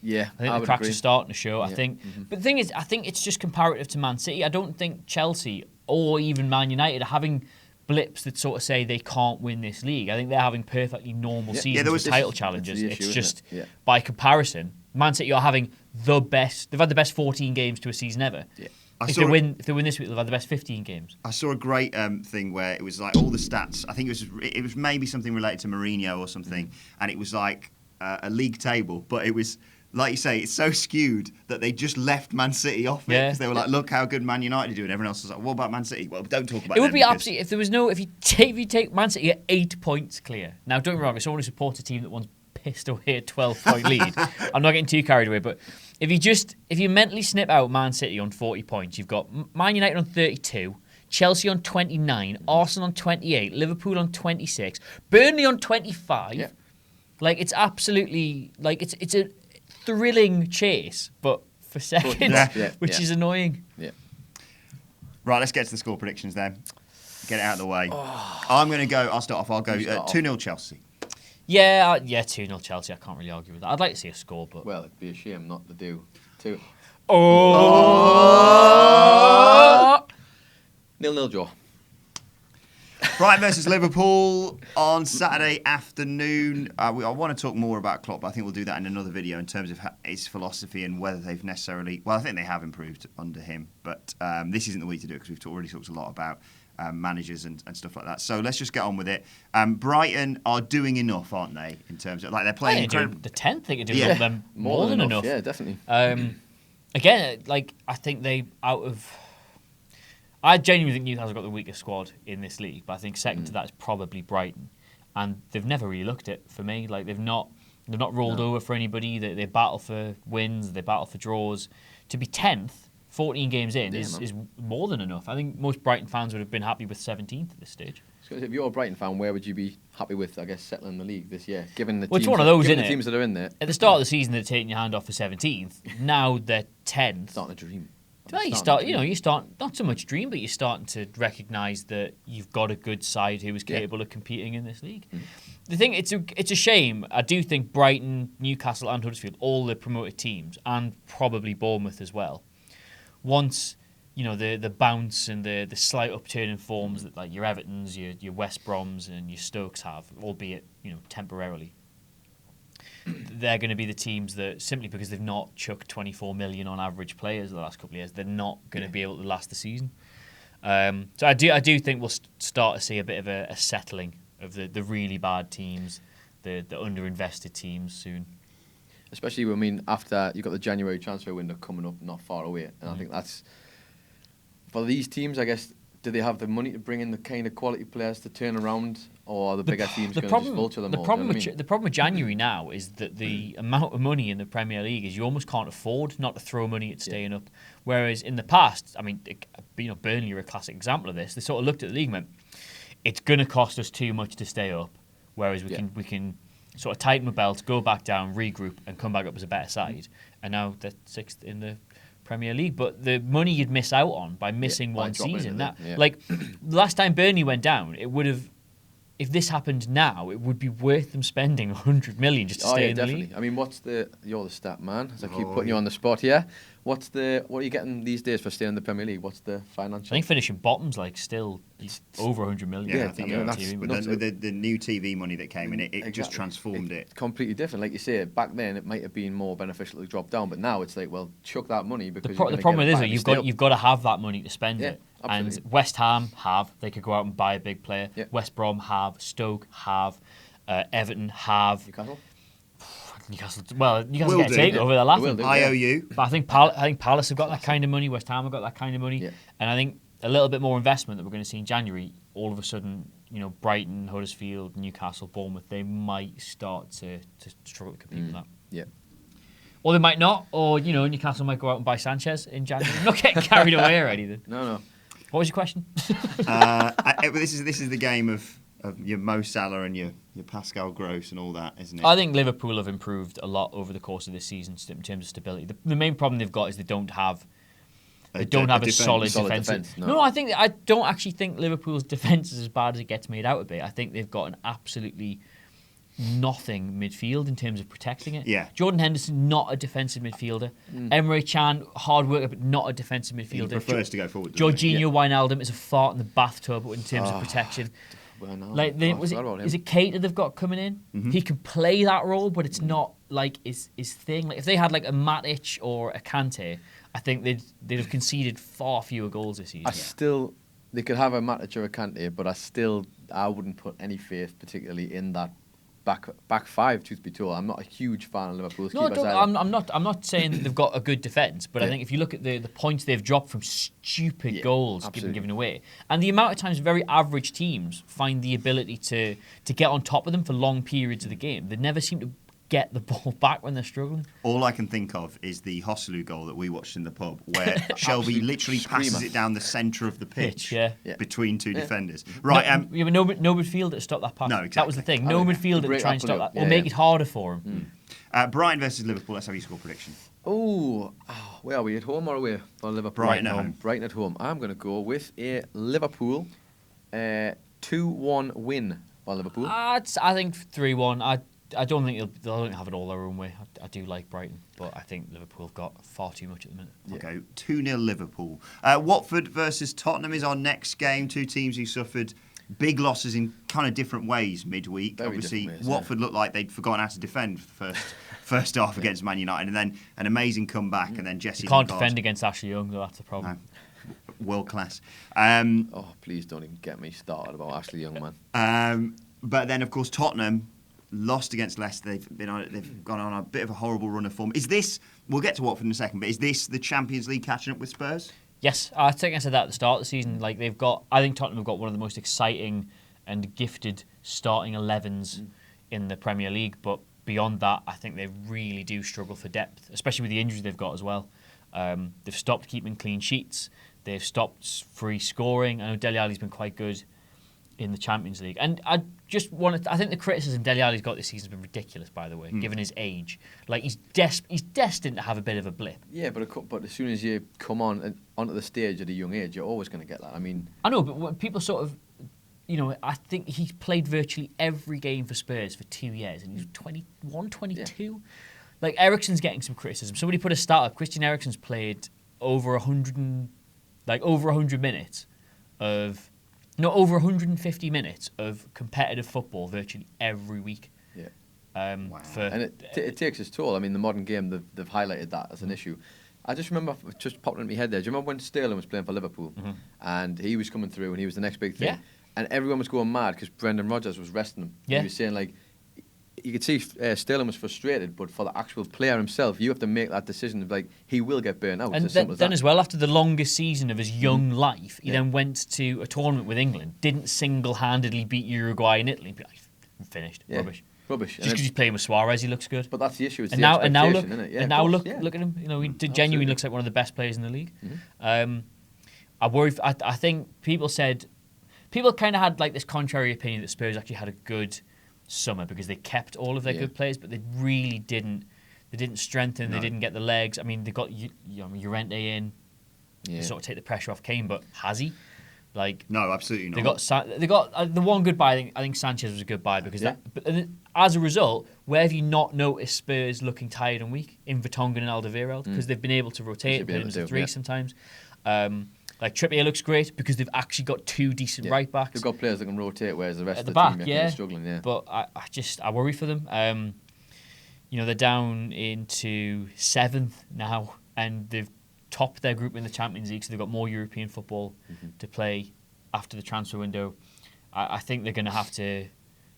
Speaker 3: Yeah,
Speaker 2: I think the
Speaker 3: would
Speaker 2: cracks
Speaker 3: agree.
Speaker 2: are starting to show. I
Speaker 3: Yeah.
Speaker 2: think, but the thing is, I think it's just comparative to Man City. I don't think Chelsea or even Man United are having blips that sort of say they can't win this league. I think they're having perfectly normal seasons
Speaker 1: there was
Speaker 2: with
Speaker 1: this-
Speaker 2: title
Speaker 3: that's
Speaker 2: challenges.
Speaker 3: the issue,
Speaker 2: It's
Speaker 3: isn't
Speaker 2: just
Speaker 3: it? Yeah.
Speaker 2: by comparison, Man City are having the best. They've had the best 14 games to a season ever.
Speaker 3: Yeah.
Speaker 2: If they win this week, they'll have the best 15 games.
Speaker 1: I saw a great thing where it was like all the stats. I think it was maybe something related to Mourinho or something, and it was like a league table, but it was. Like you say, it's so skewed that they just left Man City off it because they were like, "Look how good Man United do," and everyone else was like, "What about Man City?" Well, don't talk about.
Speaker 2: It would be absolutely if you take Man City at 8 points clear. Now, don't get me wrong, as someone who supports a team that once pissed away a 12-point lead, I'm not getting too carried away. But if you mentally snip out Man City on 40 points, you've got Man United on 32. Chelsea on 29, Arsenal on 28, Liverpool on 26, Burnley on 25.
Speaker 3: Yeah.
Speaker 2: Like it's absolutely it's a thrilling chase, but for second, which is annoying.
Speaker 3: Yeah.
Speaker 1: Right, let's get to the score predictions then. Get it out of the way. I'm going to go. I'll start off. I'll go 2-0 Chelsea.
Speaker 2: Yeah, 2-0 Chelsea. I can't really argue with that. I'd like to see a score, but
Speaker 3: Well, it'd be a shame not to do 2. 0-0 draw.
Speaker 1: Brighton versus Liverpool on Saturday afternoon. I want to talk more about Klopp, but I think we'll do that in another video in terms of his philosophy and whether they've necessarily... Well, I think they have improved under him, but this isn't the way to do it because we've already talked a lot about managers and stuff like that. So let's just get on with it. Brighton are doing enough, aren't they, in terms of... Like, they're playing...
Speaker 2: the 10th, they could do them more than enough.
Speaker 3: Yeah, definitely.
Speaker 2: Again, like, I think I genuinely think Newcastle got the weakest squad in this league, but I think second to that is probably Brighton, and they've never really looked it for me. Like they've not rolled over for anybody. They battle for wins, they battle for draws. To be 10th, 14 games in is more than enough. I think most Brighton fans would have been happy with 17th at this stage.
Speaker 3: So if you're a Brighton fan, where would you be happy with, I guess, settling the league this year? Given the
Speaker 2: it's one of those, isn't it?
Speaker 3: Teams that are in there.
Speaker 2: At the start of the season, they're taking your hand off for 17th. Now they're 10th.
Speaker 3: Starting a dream.
Speaker 2: Well, you start not so much dream, but you're starting to recognise that you've got a good side who is capable of competing in this league. The thing, it's a shame. I do think Brighton, Newcastle, and Huddersfield, all the promoted teams, and probably Bournemouth as well, once the bounce and the slight upturn in forms that like your Evertons, your West Broms, and your Stokes have, albeit temporarily. They're going to be the teams that, simply because they've not chucked 24 million on average players the last couple of years, they're not going to be able to last the season. So I do think we'll start to see a bit of a settling of the really bad teams, the underinvested teams soon.
Speaker 3: Especially, after you've got the January transfer window coming up not far away, and I think that's for these teams. I guess, do they have the money to bring in the kind of quality players to turn around, or are the bigger teams going to just vulture them all?
Speaker 2: The problem with January now is that the amount of money in the Premier League is you almost can't afford not to throw money at staying up. Whereas in the past, Burnley are a classic example of this. They sort of looked at the league and went, it's going to cost us too much to stay up, whereas we can sort of tighten the belt, go back down, regroup, and come back up as a better side. And now they're 6th in the Premier League, but the money you'd miss out on by missing one season. Like the last time Burnley went down, it would have. If this happened now, it would be worth them spending 100 million just to stay in the league.
Speaker 3: You're the stat man, as I keep putting you on the spot here. What are you getting these days for staying in the Premier League? What's the financial?
Speaker 2: I think finishing bottom's still over 100 million.
Speaker 1: Yeah, I think with the new TV money that came in, it just transformed it.
Speaker 3: Completely different. Like you say, back then it might have been more beneficial to drop down, but now it's like, well, chuck that money because
Speaker 2: the problem is that you've got to have that money to spend it.
Speaker 3: Absolutely.
Speaker 2: And West Ham they could go out and buy a big player. Yeah. West Brom have, Stoke have, Everton have. Newcastle get a takeover. They're laughing.
Speaker 1: IOU.
Speaker 2: But I think Palace have got that kind of money. West Ham have got that kind of money. Yeah. And I think a little bit more investment that we're going to see in January. All of a sudden, Brighton, Huddersfield, Newcastle, Bournemouth, they might start to struggle to compete with that.
Speaker 3: Yeah.
Speaker 2: Or they might not. Or Newcastle might go out and buy Sanchez in January. I'm not getting carried away or anything.
Speaker 3: No.
Speaker 2: What was your question?
Speaker 1: This is the game of your Mo Salah and your Pascal Gross and all that, isn't it?
Speaker 2: I think Liverpool have improved a lot over the course of this season in terms of stability. The main problem they've got is they don't have a solid defence. No, I don't actually think Liverpool's defence is as bad as it gets made out to be. I think they've got an absolutely nothing midfield in terms of protecting it.
Speaker 1: Yeah.
Speaker 2: Jordan Henderson, not a defensive midfielder. Emre Can, hard worker, but not a defensive midfielder.
Speaker 1: He prefers to go forward.
Speaker 2: Jorginho Wijnaldum is a fart in the bathtub in terms of protection.
Speaker 3: Well, no,
Speaker 2: Like,
Speaker 3: I forgot about him.
Speaker 2: is it Keita they've got coming in?
Speaker 1: Mm-hmm.
Speaker 2: He can play that role, but it's not like his thing. Like, if they had like a Matic or a Kante, I think they'd have conceded far fewer goals this season.
Speaker 3: They could have a Matic or a Kante, but I wouldn't put any faith particularly in that back five. Truth be told, I'm not a huge fan of Liverpool's
Speaker 2: No,
Speaker 3: keepers.
Speaker 2: I'm not saying that they've got a good defence, but I
Speaker 3: Yeah.
Speaker 2: think if you look at the points they've dropped from stupid
Speaker 3: Yeah,
Speaker 2: goals
Speaker 3: absolutely.
Speaker 2: given away, and the amount of times very average teams find the ability to get on top of them for long periods of the game, they never seem to get the ball back when they're struggling.
Speaker 1: All I can think of is the Hosselu goal that we watched in the pub, where Shelby literally passes
Speaker 3: screamer.
Speaker 1: it down the centre of the pitch,
Speaker 2: Yeah.
Speaker 1: between two defenders. Right,
Speaker 2: No midfielder to stop that pass.
Speaker 1: No,
Speaker 2: That was the
Speaker 1: exactly.
Speaker 2: thing. No midfielder to
Speaker 3: break
Speaker 2: try and
Speaker 3: up
Speaker 2: stop
Speaker 3: a
Speaker 2: that,
Speaker 3: little.
Speaker 2: or
Speaker 3: Yeah,
Speaker 2: make
Speaker 3: yeah.
Speaker 2: it harder for him.
Speaker 1: Brighton versus Liverpool. Let's have your score prediction.
Speaker 3: Where are we, at home or away for Liverpool?
Speaker 1: Brighton at home.
Speaker 3: Brighton at home. I'm going to go with a Liverpool 2-1 win for Liverpool.
Speaker 2: I think 3-1. I don't think they'll have it all their own way. I do like Brighton, but I think Liverpool have got far too much at the minute.
Speaker 1: Okay, 2-0 Liverpool. Watford versus Tottenham is our next game. Two teams who suffered big losses in kind of different ways midweek.
Speaker 3: Very
Speaker 1: Obviously,
Speaker 3: different ways,
Speaker 1: Watford looked like they'd forgotten how to defend for the first half against Man United, and then an amazing comeback, and then Jesse
Speaker 2: You can't
Speaker 1: Lingard,
Speaker 2: defend against Ashley Young, though. That's the problem.
Speaker 1: world class.
Speaker 3: Please don't even get me started about Ashley Young, man.
Speaker 1: But then, of course, Tottenham lost against Leicester. They've gone on a bit of a horrible run of form. Is this? We'll get to Watford in a second, but is this the Champions League catching up with Spurs?
Speaker 2: Yes, I think I said that at the start of the season. Like I think Tottenham have got one of the most exciting and gifted starting 11s in the Premier League. But beyond that, I think they really do struggle for depth, especially with the injuries they've got as well. They've stopped keeping clean sheets. They've stopped free scoring. I know Dele Alli's been quite good in the Champions League. And I think the criticism Dele Alli's got this season has been ridiculous, by the way, given his age. Like, he's destined to have a bit of a blip.
Speaker 3: Yeah, but as soon as you come onto the stage at a young age, you're always going to get that. I mean,
Speaker 2: I know, but when people sort of, I think he's played virtually every game for Spurs for 2 years, and he's 21, 22. Yeah. Like, Eriksen's getting some criticism. Somebody put a stat up. Christian Eriksen's played over 100 minutes of... No, over 150 minutes of competitive football virtually every week.
Speaker 3: Yeah.
Speaker 1: Wow.
Speaker 3: And it takes its toll. I mean, the modern game, they've highlighted that as an issue. I just remember, just popping into my head there, do you remember when Sterling was playing for Liverpool? And he was coming through and he was the next big thing?
Speaker 2: Yeah.
Speaker 3: And everyone was going mad because Brendan Rodgers was resting him.
Speaker 2: Yeah.
Speaker 3: He was saying, like, you could see Sterling was frustrated, but for the actual player himself, you have to make that decision of, like, he will get burnt out.
Speaker 2: And
Speaker 3: It's as simple
Speaker 2: then
Speaker 3: as
Speaker 2: as well, after the longest season of his young life, he
Speaker 3: Yeah.
Speaker 2: then went to a tournament with England, didn't single-handedly beat Uruguay and Italy. I'm finished.
Speaker 3: Yeah.
Speaker 2: Rubbish.
Speaker 3: Rubbish.
Speaker 2: Just because he's playing with Suarez, he looks good.
Speaker 3: But that's the issue. It's
Speaker 2: And
Speaker 3: the
Speaker 2: now look,
Speaker 3: expectation, isn't it? Yeah,
Speaker 2: and
Speaker 3: of
Speaker 2: now
Speaker 3: course,
Speaker 2: look,
Speaker 3: yeah.
Speaker 2: look at him. He genuinely
Speaker 3: Absolutely.
Speaker 2: looks like one of the best players in the league. I worry. I think people kind of had like this contrary opinion that Spurs actually had a good summer because they kept all of their good players, but they really didn't. They didn't strengthen. They didn't get the legs. I mean, they got Llorente in to sort of take the pressure off Kane, but has he? Like,
Speaker 1: No, absolutely not.
Speaker 2: They got the one good buy. I think Sanchez was a good buy because as a result, where have you not noticed Spurs looking tired and weak in Vertonghen and Alderweireld because they've been able to rotate, put him as a three sometimes. Like Trippier looks great because they've actually got two decent right backs.
Speaker 3: They've got players that can rotate, whereas the rest
Speaker 2: At
Speaker 3: of
Speaker 2: the
Speaker 3: the
Speaker 2: back,
Speaker 3: team are kind of struggling. Yeah.
Speaker 2: But I worry for them. They're down into 7th now, and they've topped their group in the Champions League, so they've got more European football to play after the transfer window. I think they're going to have to.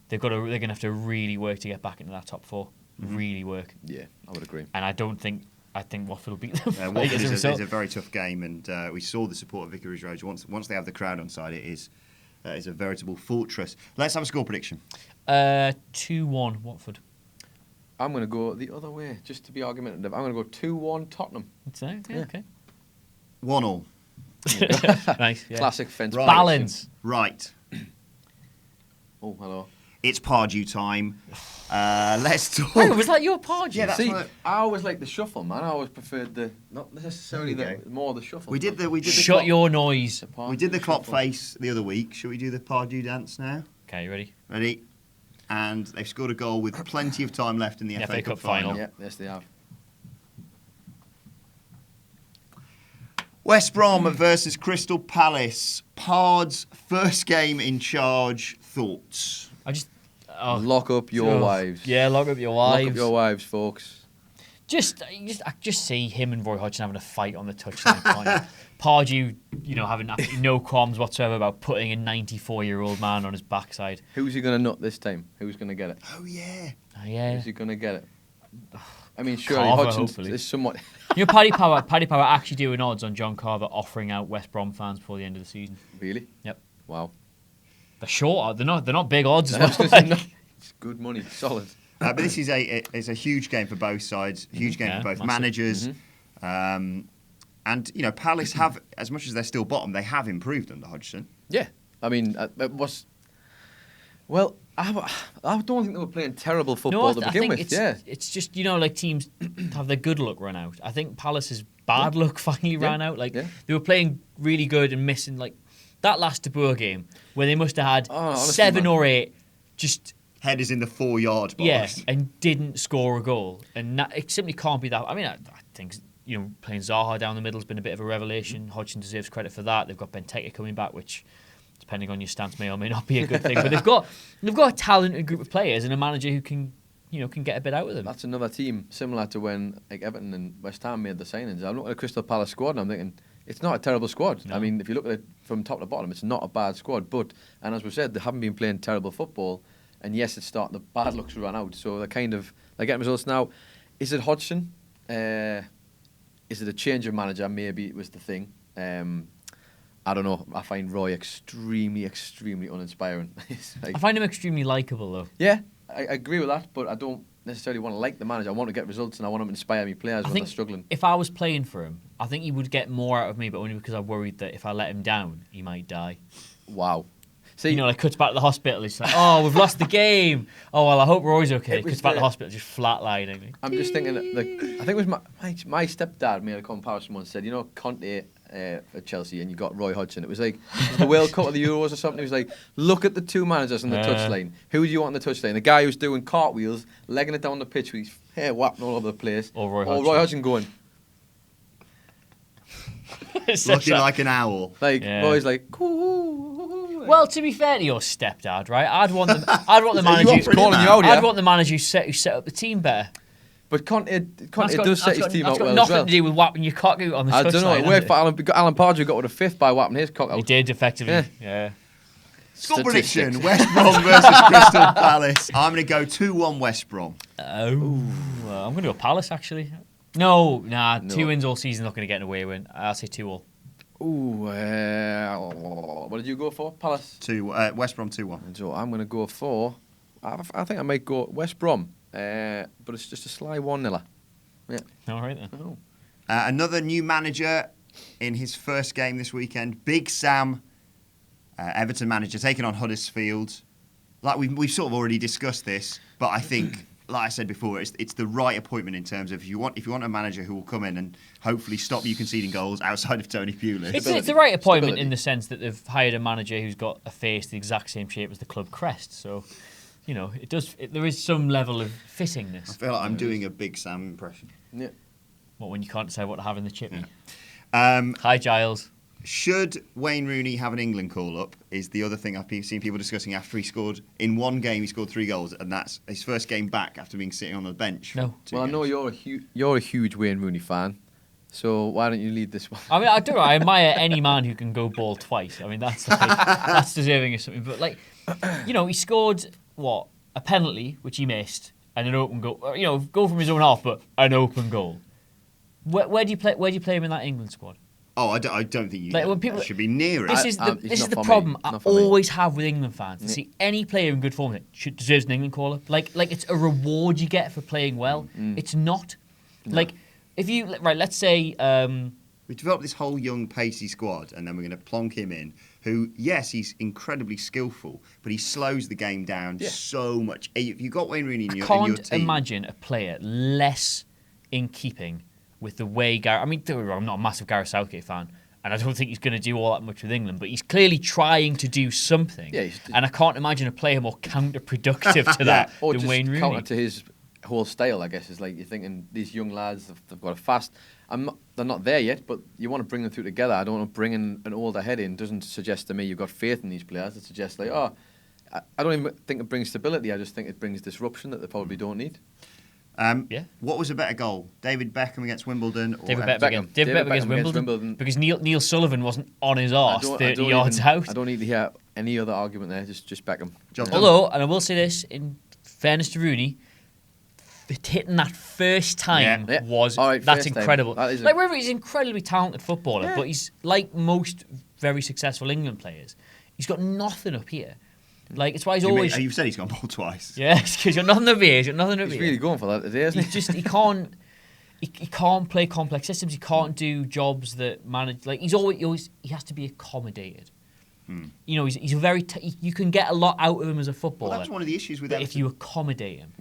Speaker 2: They're going to have to really work to get back into that top 4. Really work.
Speaker 3: Yeah, I would agree.
Speaker 2: And I think Watford will beat them.
Speaker 1: Watford is a very tough game, and we saw the support of Vicarage Road. Once they have the crowd on side, it is a veritable fortress. Let's have a score prediction.
Speaker 2: 2-1 Watford.
Speaker 3: I'm going to go the other way, just to be argumentative. I'm going to go 2-1 Tottenham.
Speaker 2: Okay.
Speaker 1: 1-1.
Speaker 2: Nice. Yeah.
Speaker 3: Classic fence.
Speaker 1: Right.
Speaker 2: Balance.
Speaker 1: Right.
Speaker 3: Oh, hello.
Speaker 1: It's Pardew time. Let's talk.
Speaker 2: Wait, was that your part?
Speaker 1: Yeah, that's
Speaker 3: See,
Speaker 1: what-
Speaker 3: I always like the shuffle, man. I always preferred not necessarily
Speaker 1: There you
Speaker 3: more the shuffle.
Speaker 1: We did the
Speaker 2: Shut
Speaker 1: clock,
Speaker 2: your noise.
Speaker 1: we did the clock
Speaker 3: shuffle.
Speaker 1: face the other week. Should we do the Pardew dance now?
Speaker 2: Okay, you ready?
Speaker 1: Ready? And they've scored a goal with plenty of time left in the FA Cup final.
Speaker 3: Yeah, yes, they have.
Speaker 1: West Brom versus Crystal Palace. Pard's first game in charge, Thoughts?
Speaker 2: I just
Speaker 3: Lock up your wives.
Speaker 2: Yeah, lock up your wives.
Speaker 3: Lock up your wives, folks.
Speaker 2: I just see him and Roy Hodgson having a fight on the touchline. Can't you? Pardew, having absolutely no qualms whatsoever about putting a 94-year-old man on his backside.
Speaker 3: Who's he going to nut this time? Who's going to get it?
Speaker 1: Oh, yeah.
Speaker 2: Yeah.
Speaker 3: Who's he going to get it? I mean, surely
Speaker 2: Carver,
Speaker 3: Hodgson
Speaker 2: hopefully.
Speaker 3: is somewhat...
Speaker 2: Paddy Power actually doing odds on John Carver offering out West Brom fans before the end of the season.
Speaker 3: Really?
Speaker 2: Yep.
Speaker 3: Wow.
Speaker 2: They're short. They're not big odds as
Speaker 3: I was
Speaker 2: well.
Speaker 3: gonna say, no, it's good money. Solid.
Speaker 1: But this is a huge game for both sides. Huge game for both
Speaker 2: massive.
Speaker 1: managers. And Palace have, as much as they're still bottom, they have improved under Hodgson.
Speaker 3: Yeah. I mean, it was... Well, I don't think they were playing terrible football to begin with.
Speaker 2: It's just, like teams have their good luck run out. I think Palace's bad luck finally ran out. They were playing really good and missing, that last De Boer game where they must have had 7 or 8 just...
Speaker 1: Headers in the 4-yard box.
Speaker 2: Yeah, and didn't score a goal. And it simply can't be that. I mean, I think, playing Zaha down the middle has been a bit of a revelation. Hodgson deserves credit for that. They've got Benteke coming back, which, depending on your stance, may or may not be a good thing. But they've got a talented group of players and a manager who can get a bit out of them.
Speaker 3: That's another team similar to when Everton and West Ham made the signings. I'm looking at the Crystal Palace squad and I'm thinking, it's not a terrible squad.
Speaker 2: No.
Speaker 3: I mean, if you look at it from top to bottom, it's not a bad squad. And as we said, they haven't been playing terrible football. And yes, it's starting, the bad luck's run out. So they're getting results now. Is it Hodgson? Is it a change of manager? Maybe it was the thing. I don't know. I find Roy extremely, extremely uninspiring.
Speaker 2: I find him extremely likeable, though.
Speaker 3: Yeah, I agree with that, but I don't necessarily want to like the manager. I want to get results and I want him to inspire me players when they're struggling.
Speaker 2: If I was playing for him, I think he would get more out of me, but only because I'm worried that if I let him down, he might die.
Speaker 3: Wow. See,
Speaker 2: cuts back to the hospital. He's like, oh, we've lost the game. Oh, well, I hope Roy's okay. Cuts back to the hospital, just flatlining.
Speaker 3: I'm just thinking, I think it was my stepdad made a comparison once, said, Conte at Chelsea and you got Roy Hodgson. It was like the World Cup or the Euros or something. It was like, look at the two managers on the touchline. Who do you want on the touchline? The guy who's doing cartwheels, legging it down the pitch with his hair whapping all over the place.
Speaker 2: Or Roy
Speaker 3: Hodgson going...
Speaker 1: Looking like an owl.
Speaker 3: Roy's like...
Speaker 2: Well, to be fair to your stepdad, right? I'd want the manager who's
Speaker 3: calling you out, yeah?
Speaker 2: I'd want the manager who set up the team better.
Speaker 3: But Conte does set his team out well as well.
Speaker 2: That's got nothing to do with whapping your cock out on the touchline.
Speaker 3: I don't know. It worked for Alan Pardew got with a 5th by whapping his cock out.
Speaker 2: He did, effectively. Yeah.
Speaker 1: Score prediction, West Brom versus Crystal Palace. I'm going to go 2-1 West Brom.
Speaker 2: I'm going to go Palace, actually. No. 2 wins all season, not going to get an away win. I'll say 2-all.
Speaker 3: Ooh, what did you go for? Palace?
Speaker 1: West Brom 2-1.
Speaker 3: So I'm going to go for... I think I might go West Brom. But it's just a sly 1-0. Yeah.
Speaker 2: All right, then.
Speaker 3: Oh.
Speaker 1: Another new manager in his first game this weekend. Big Sam, Everton manager, taking on Huddersfield. We've sort of already discussed this, but I think... Like I said before, it's the right appointment in terms of if you want a manager who will come in and hopefully stop you conceding goals outside of Tony Pulis.
Speaker 2: It's the right appointment in the sense that they've hired a manager who's got a face the exact same shape as the club crest. So, there is some level of fittingness.
Speaker 1: I feel like I'm doing a Big Sam impression.
Speaker 3: Yeah.
Speaker 2: What, when you can't decide what to have in the chipney?
Speaker 1: Yeah.
Speaker 2: Hi, Giles.
Speaker 1: Should Wayne Rooney have an England call-up is the other thing I've seen people discussing after he scored. In one game, he scored 3 goals, and that's his first game back after being sitting on the bench.
Speaker 2: No.
Speaker 3: Well, I know you're a huge Wayne Rooney fan, so why don't you lead this one?
Speaker 2: I mean, I don't know. I admire any man who can go ball twice. I mean, that's deserving of something. But, he scored, a penalty, which he missed, and an open goal. Goal from his own half, but an open goal. Where do you play him in that England squad?
Speaker 1: Oh, I don't think you should be near it.
Speaker 2: This is the problem I always have with England fans. To see any player in good form that deserves an England call-up. Like it's a reward you get for playing well. It's not. No. Let's say...
Speaker 1: we developed this whole young, pacey squad, and then we're going to plonk him in, who, yes, he's incredibly skillful, but he slows the game down so much. If you've got Wayne Rooney in your team... I can't
Speaker 2: imagine a player less in keeping with the way Gareth... I mean, I'm not a massive Gareth Southgate fan, and I don't think he's going to do all that much with England, but he's clearly trying to do something. Yeah, and I can't imagine a player more counterproductive to that than Wayne Rooney.
Speaker 3: Counter to his whole style, I guess, is like you're thinking these young lads, they've got a fast... they're not there yet, but you want to bring them through together. I don't want to bring in an older head in. Doesn't suggest to me you've got faith in these players. It suggests I don't even think it brings stability. I just think it brings disruption that they probably don't need.
Speaker 2: Yeah.
Speaker 1: What was a better goal? David Beckham against Wimbledon? Or
Speaker 2: David
Speaker 1: Everton?
Speaker 2: Beckham against Wimbledon. Because Neil Sullivan wasn't on his arse 30 yards out.
Speaker 3: I don't need to hear any other argument there. Just Beckham.
Speaker 2: Although, and I will say this, in fairness to Rooney, hitting that first time was that's incredible. That like whether he's an incredibly talented footballer, but he's like most very successful England players. He's got nothing up here. Like it's why he's always.
Speaker 1: You've said he's gone ball twice.
Speaker 2: Yeah, because he's got nothing up here. He's got nothing up here.
Speaker 3: He's really going for that today, isn't he?
Speaker 2: He's just he can't play complex systems. He can't do jobs that manage. Like he's always he has to be accommodated. You know, he's a very. You can get a lot out of him as a footballer.
Speaker 1: Well, that's one of the issues with Everton.
Speaker 2: If you accommodate him.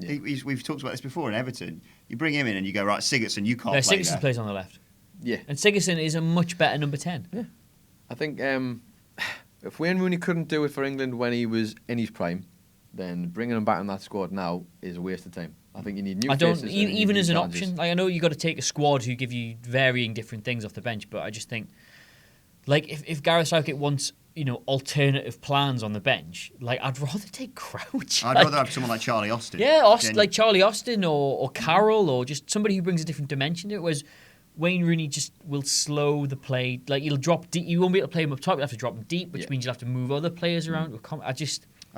Speaker 1: We've talked about this before in Everton. You bring him in and you go, right, Sigurdsson, you can't play
Speaker 2: Sigurdsson
Speaker 1: there.
Speaker 2: plays on the left.
Speaker 3: Yeah.
Speaker 2: And Sigurdsson is a much better number 10.
Speaker 3: Yeah. I think if Wayne Rooney couldn't do it for England when he was in his prime, then bringing him back in that squad now is a waste of time. I think you need new faces.
Speaker 2: Even as an option. Like I know you got to take a squad who give you varying different things off the bench, but I just think, like if Gareth Southgate wants alternative plans on the bench, like I'd rather take Crouch.
Speaker 1: I'd rather have someone like Charlie Austin.
Speaker 2: Yeah, like Charlie Austin or Carroll or just somebody who brings a different dimension to it. Whereas Wayne Rooney just will slow the play. Like he'll drop deep. You won't be able to play him up top. You have to drop him deep, which means you'll have to move other players around. I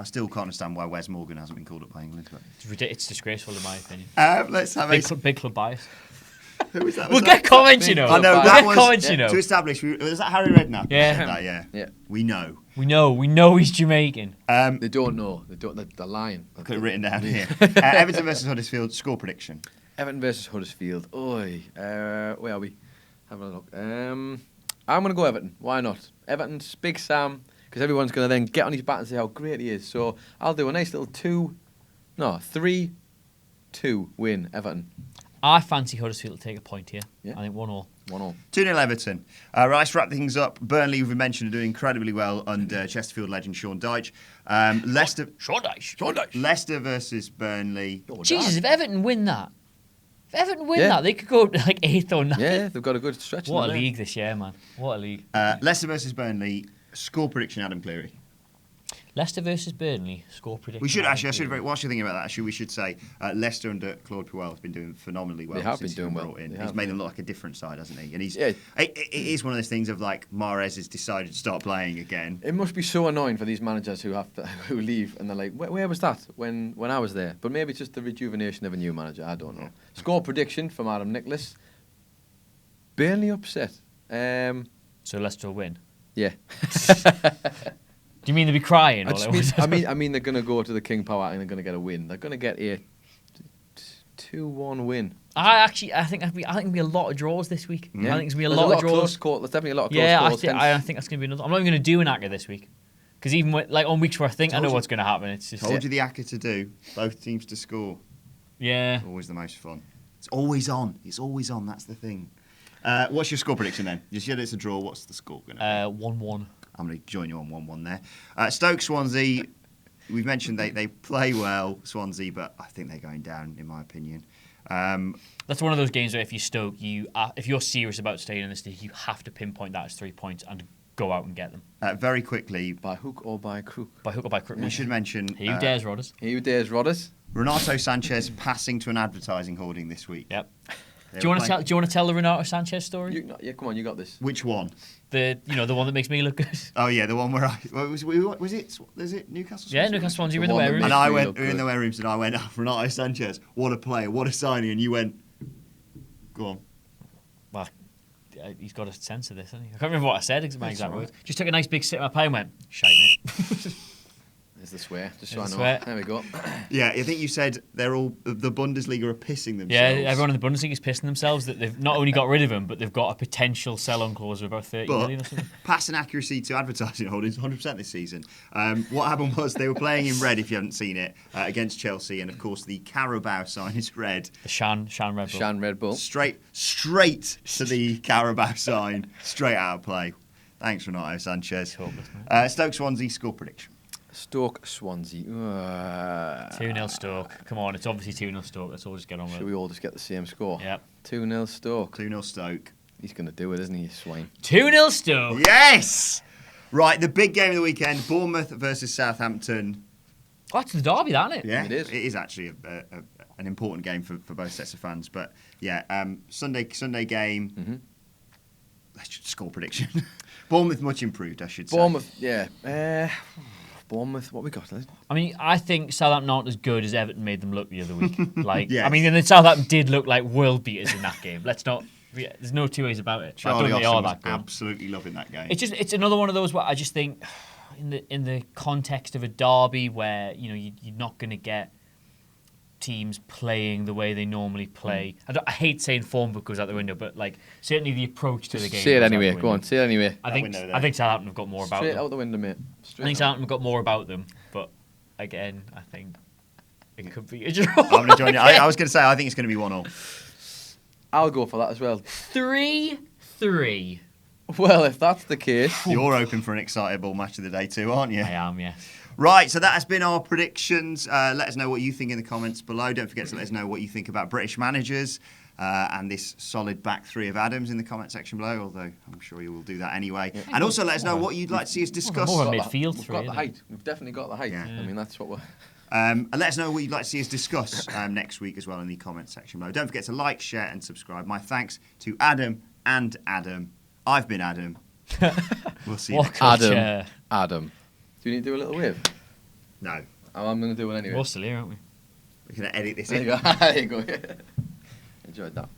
Speaker 1: still can't understand why Wes Morgan hasn't been called up by England. But
Speaker 2: it's disgraceful in my opinion.
Speaker 1: Let's have
Speaker 2: big club bias.
Speaker 1: Who was that?
Speaker 2: We'll get comments, you know.
Speaker 1: I know
Speaker 2: we'll
Speaker 1: that
Speaker 2: get
Speaker 1: was
Speaker 2: comments, you know.
Speaker 1: To establish, was that Harry Redknapp?
Speaker 2: Yeah.
Speaker 1: Yeah. We know.
Speaker 2: We know he's Jamaican.
Speaker 3: They don't know. They're lying.
Speaker 1: I've got it written down here. Everton versus Huddersfield, score prediction.
Speaker 3: Everton versus Huddersfield. Oi. Where are we? Having a look. I'm going to go Everton. Why not? Everton's Big Sam, because everyone's going to then get on his back and say how great he is. So I'll do a nice little 3-2 win, Everton.
Speaker 2: I fancy Huddersfield to take a point here.
Speaker 3: Yeah.
Speaker 2: I think 1-1.
Speaker 3: 1-1.
Speaker 1: 2-0 Everton. Right, let's wrap things up. Burnley, we've mentioned, are doing incredibly well under Chesterfield legend Sean Dyche. Leicester.
Speaker 2: Sean Dyche.
Speaker 1: Leicester versus Burnley.
Speaker 2: Jesus, if Everton win that, they could go like 8th or 9th.
Speaker 3: Yeah, they've got a good stretch.
Speaker 2: What a league this year, man. What a league.
Speaker 1: Leicester versus Burnley, score prediction, Adam Clery.
Speaker 2: Leicester versus Burnley, score prediction.
Speaker 1: We should actually, whilst you're thinking about that, we should say Leicester under Claude Puel has been doing phenomenally well.
Speaker 3: They have been doing well.
Speaker 1: He's made them look like a different side, hasn't he? And it is one of those things of like Mahrez has decided to start playing again.
Speaker 3: It must be so annoying for these managers who leave and they're like, where was that when I was there? But maybe it's just the rejuvenation of a new manager. I don't know. Score prediction from Adam Nicholas. Burnley upset.
Speaker 2: So Leicester will win.
Speaker 3: Yeah.
Speaker 2: Do you mean they'll be crying?
Speaker 3: I mean they're going to go to the King Power and they're going to get a win. They're going to get a 2-1 win.
Speaker 2: I think there'll be a lot of draws this week.
Speaker 3: Yeah.
Speaker 2: I think there's going to be a lot of draws.
Speaker 3: There's definitely a lot of close calls.
Speaker 2: I think that's going to be another. I'm not even going to do an ACCA this week. Because even on weeks where I think I know what's going to happen, it's just...
Speaker 1: Told you the ACCA to do. Both teams to score.
Speaker 2: Yeah.
Speaker 1: Always the most fun. It's always on. That's the thing. What's your score prediction then? You said it's a draw. What's the score going to be?
Speaker 2: 1-1.
Speaker 1: I'm going to join you on 1-1 there. Stoke Swansea, we've mentioned they play well, Swansea, but I think they're going down, in my opinion.
Speaker 2: That's one of those games where if you Stoke, if you're serious about staying in this league, you have to pinpoint that as 3 points and go out and get them.
Speaker 1: Very quickly.
Speaker 3: By hook or by crook?
Speaker 2: By hook or by crook.
Speaker 1: We should mention...
Speaker 2: He who dares Rodders.
Speaker 3: He who dares Rodders.
Speaker 1: Renato Sanchez passing to an advertising hoarding this week.
Speaker 2: Yep. Do you want to tell the Renato Sanchez story?
Speaker 3: Yeah, come on, you got this.
Speaker 1: Which one?
Speaker 2: The one that makes me look good.
Speaker 1: Oh yeah, the one where was it Newcastle?
Speaker 2: Yeah, Newcastle Swansea were in the wear room.
Speaker 1: And I went in the wear rooms and I went, Renato Sanchez, what a player, what a signing, and you went, go on.
Speaker 2: Well, he's got a sense of this, hasn't he? I can't remember what I said. My exact words. Just took a nice big sip of my pie and went, shite mate.
Speaker 3: There's the swear, just so I know.
Speaker 2: Swear.
Speaker 3: There we go.
Speaker 1: Yeah, I think you said the Bundesliga are pissing themselves.
Speaker 2: Yeah, everyone in the Bundesliga is pissing themselves that they've not only got rid of him, but they've got a potential sell-on clause of about 30 million or something.
Speaker 1: Passing accuracy to advertising holdings, 100% this season. What happened was they were playing in red, if you haven't seen it, against Chelsea, and of course the Carabao sign is red.
Speaker 2: The Shan Red Bull.
Speaker 3: Shan Red Bull.
Speaker 1: Straight to the Carabao sign, straight out of play. Thanks, Renato Sanchez. Stoke Swansea score prediction.
Speaker 3: Stoke Swansea.
Speaker 2: 2-0 Stoke. Come on, it's obviously 2-0 Stoke. Let's all just get on with it.
Speaker 3: Should we all just get the same score?
Speaker 2: Yep.
Speaker 3: 2-0 Stoke.
Speaker 1: 2-0 Stoke.
Speaker 3: He's going to do it, isn't he, swine?
Speaker 2: 2-0 Stoke.
Speaker 1: Yes! Right, the big game of the weekend, Bournemouth versus Southampton.
Speaker 2: Oh, that's the derby, that, isn't it?
Speaker 1: Yeah,
Speaker 3: It is.
Speaker 1: It is actually an important game for both sets of fans. But yeah, Sunday game. Let's just score prediction. Bournemouth much improved, I should say.
Speaker 3: Bournemouth, yeah. Bournemouth, what we got?
Speaker 2: I mean, I think Southampton aren't as good as Everton made them look the other week.
Speaker 1: Yes.
Speaker 2: I mean, and then Southampton did look like world beaters in that game. Let's not. Yeah, there's no two ways about it. I don't
Speaker 1: Charlie
Speaker 2: think they are
Speaker 1: Austin was
Speaker 2: that good.
Speaker 1: absolutely loving that game.
Speaker 2: It's another one of those where I just think, in the context of a derby where you're not going to get teams playing the way they normally play. I hate saying form book goes out the window, but like certainly the approach to the game.
Speaker 3: Say it
Speaker 2: goes out
Speaker 3: anyway.
Speaker 2: the
Speaker 3: Go on,
Speaker 2: window.
Speaker 3: say it anyway.
Speaker 2: I think Southampton have got more about
Speaker 3: Straight
Speaker 2: them.
Speaker 3: out the window, mate.
Speaker 2: I think Southampton have got more about them, but again, I think it could be a draw.
Speaker 1: I'm going to join you. I was going to say, I think it's going to be 1-1.
Speaker 3: I'll go for that as well.
Speaker 2: 3-3.
Speaker 3: Well, if that's the case,
Speaker 1: You're open for an excitable match of the day too, aren't you?
Speaker 2: I am, yes.
Speaker 1: Right, so that has been our predictions. Let us know what you think in the comments below. Don't forget to let us know what you think about British managers and this solid back three of Adams in the comment section below, although I'm sure you will do that anyway. And also let us know what you'd like to see us discuss.
Speaker 2: More of a
Speaker 3: we've
Speaker 2: midfield
Speaker 3: we've
Speaker 2: three.
Speaker 3: got the
Speaker 2: isn't it?
Speaker 3: height. We've definitely got the height.
Speaker 1: Yeah.
Speaker 3: I mean, that's what we're.
Speaker 1: And let us know what you'd like to see us discuss next week as well in the comment section below. Don't forget to like, share and subscribe. My thanks to Adam and Adam. I've been Adam. We'll see you
Speaker 2: What
Speaker 1: next week.
Speaker 2: culture.
Speaker 3: Adam. Do you need to do a little wave?
Speaker 1: No,
Speaker 3: I'm going to do one anyway.
Speaker 2: We're still here, aren't we?
Speaker 1: we're going to edit this
Speaker 3: There
Speaker 1: in.
Speaker 3: you go. There you go. Enjoyed that.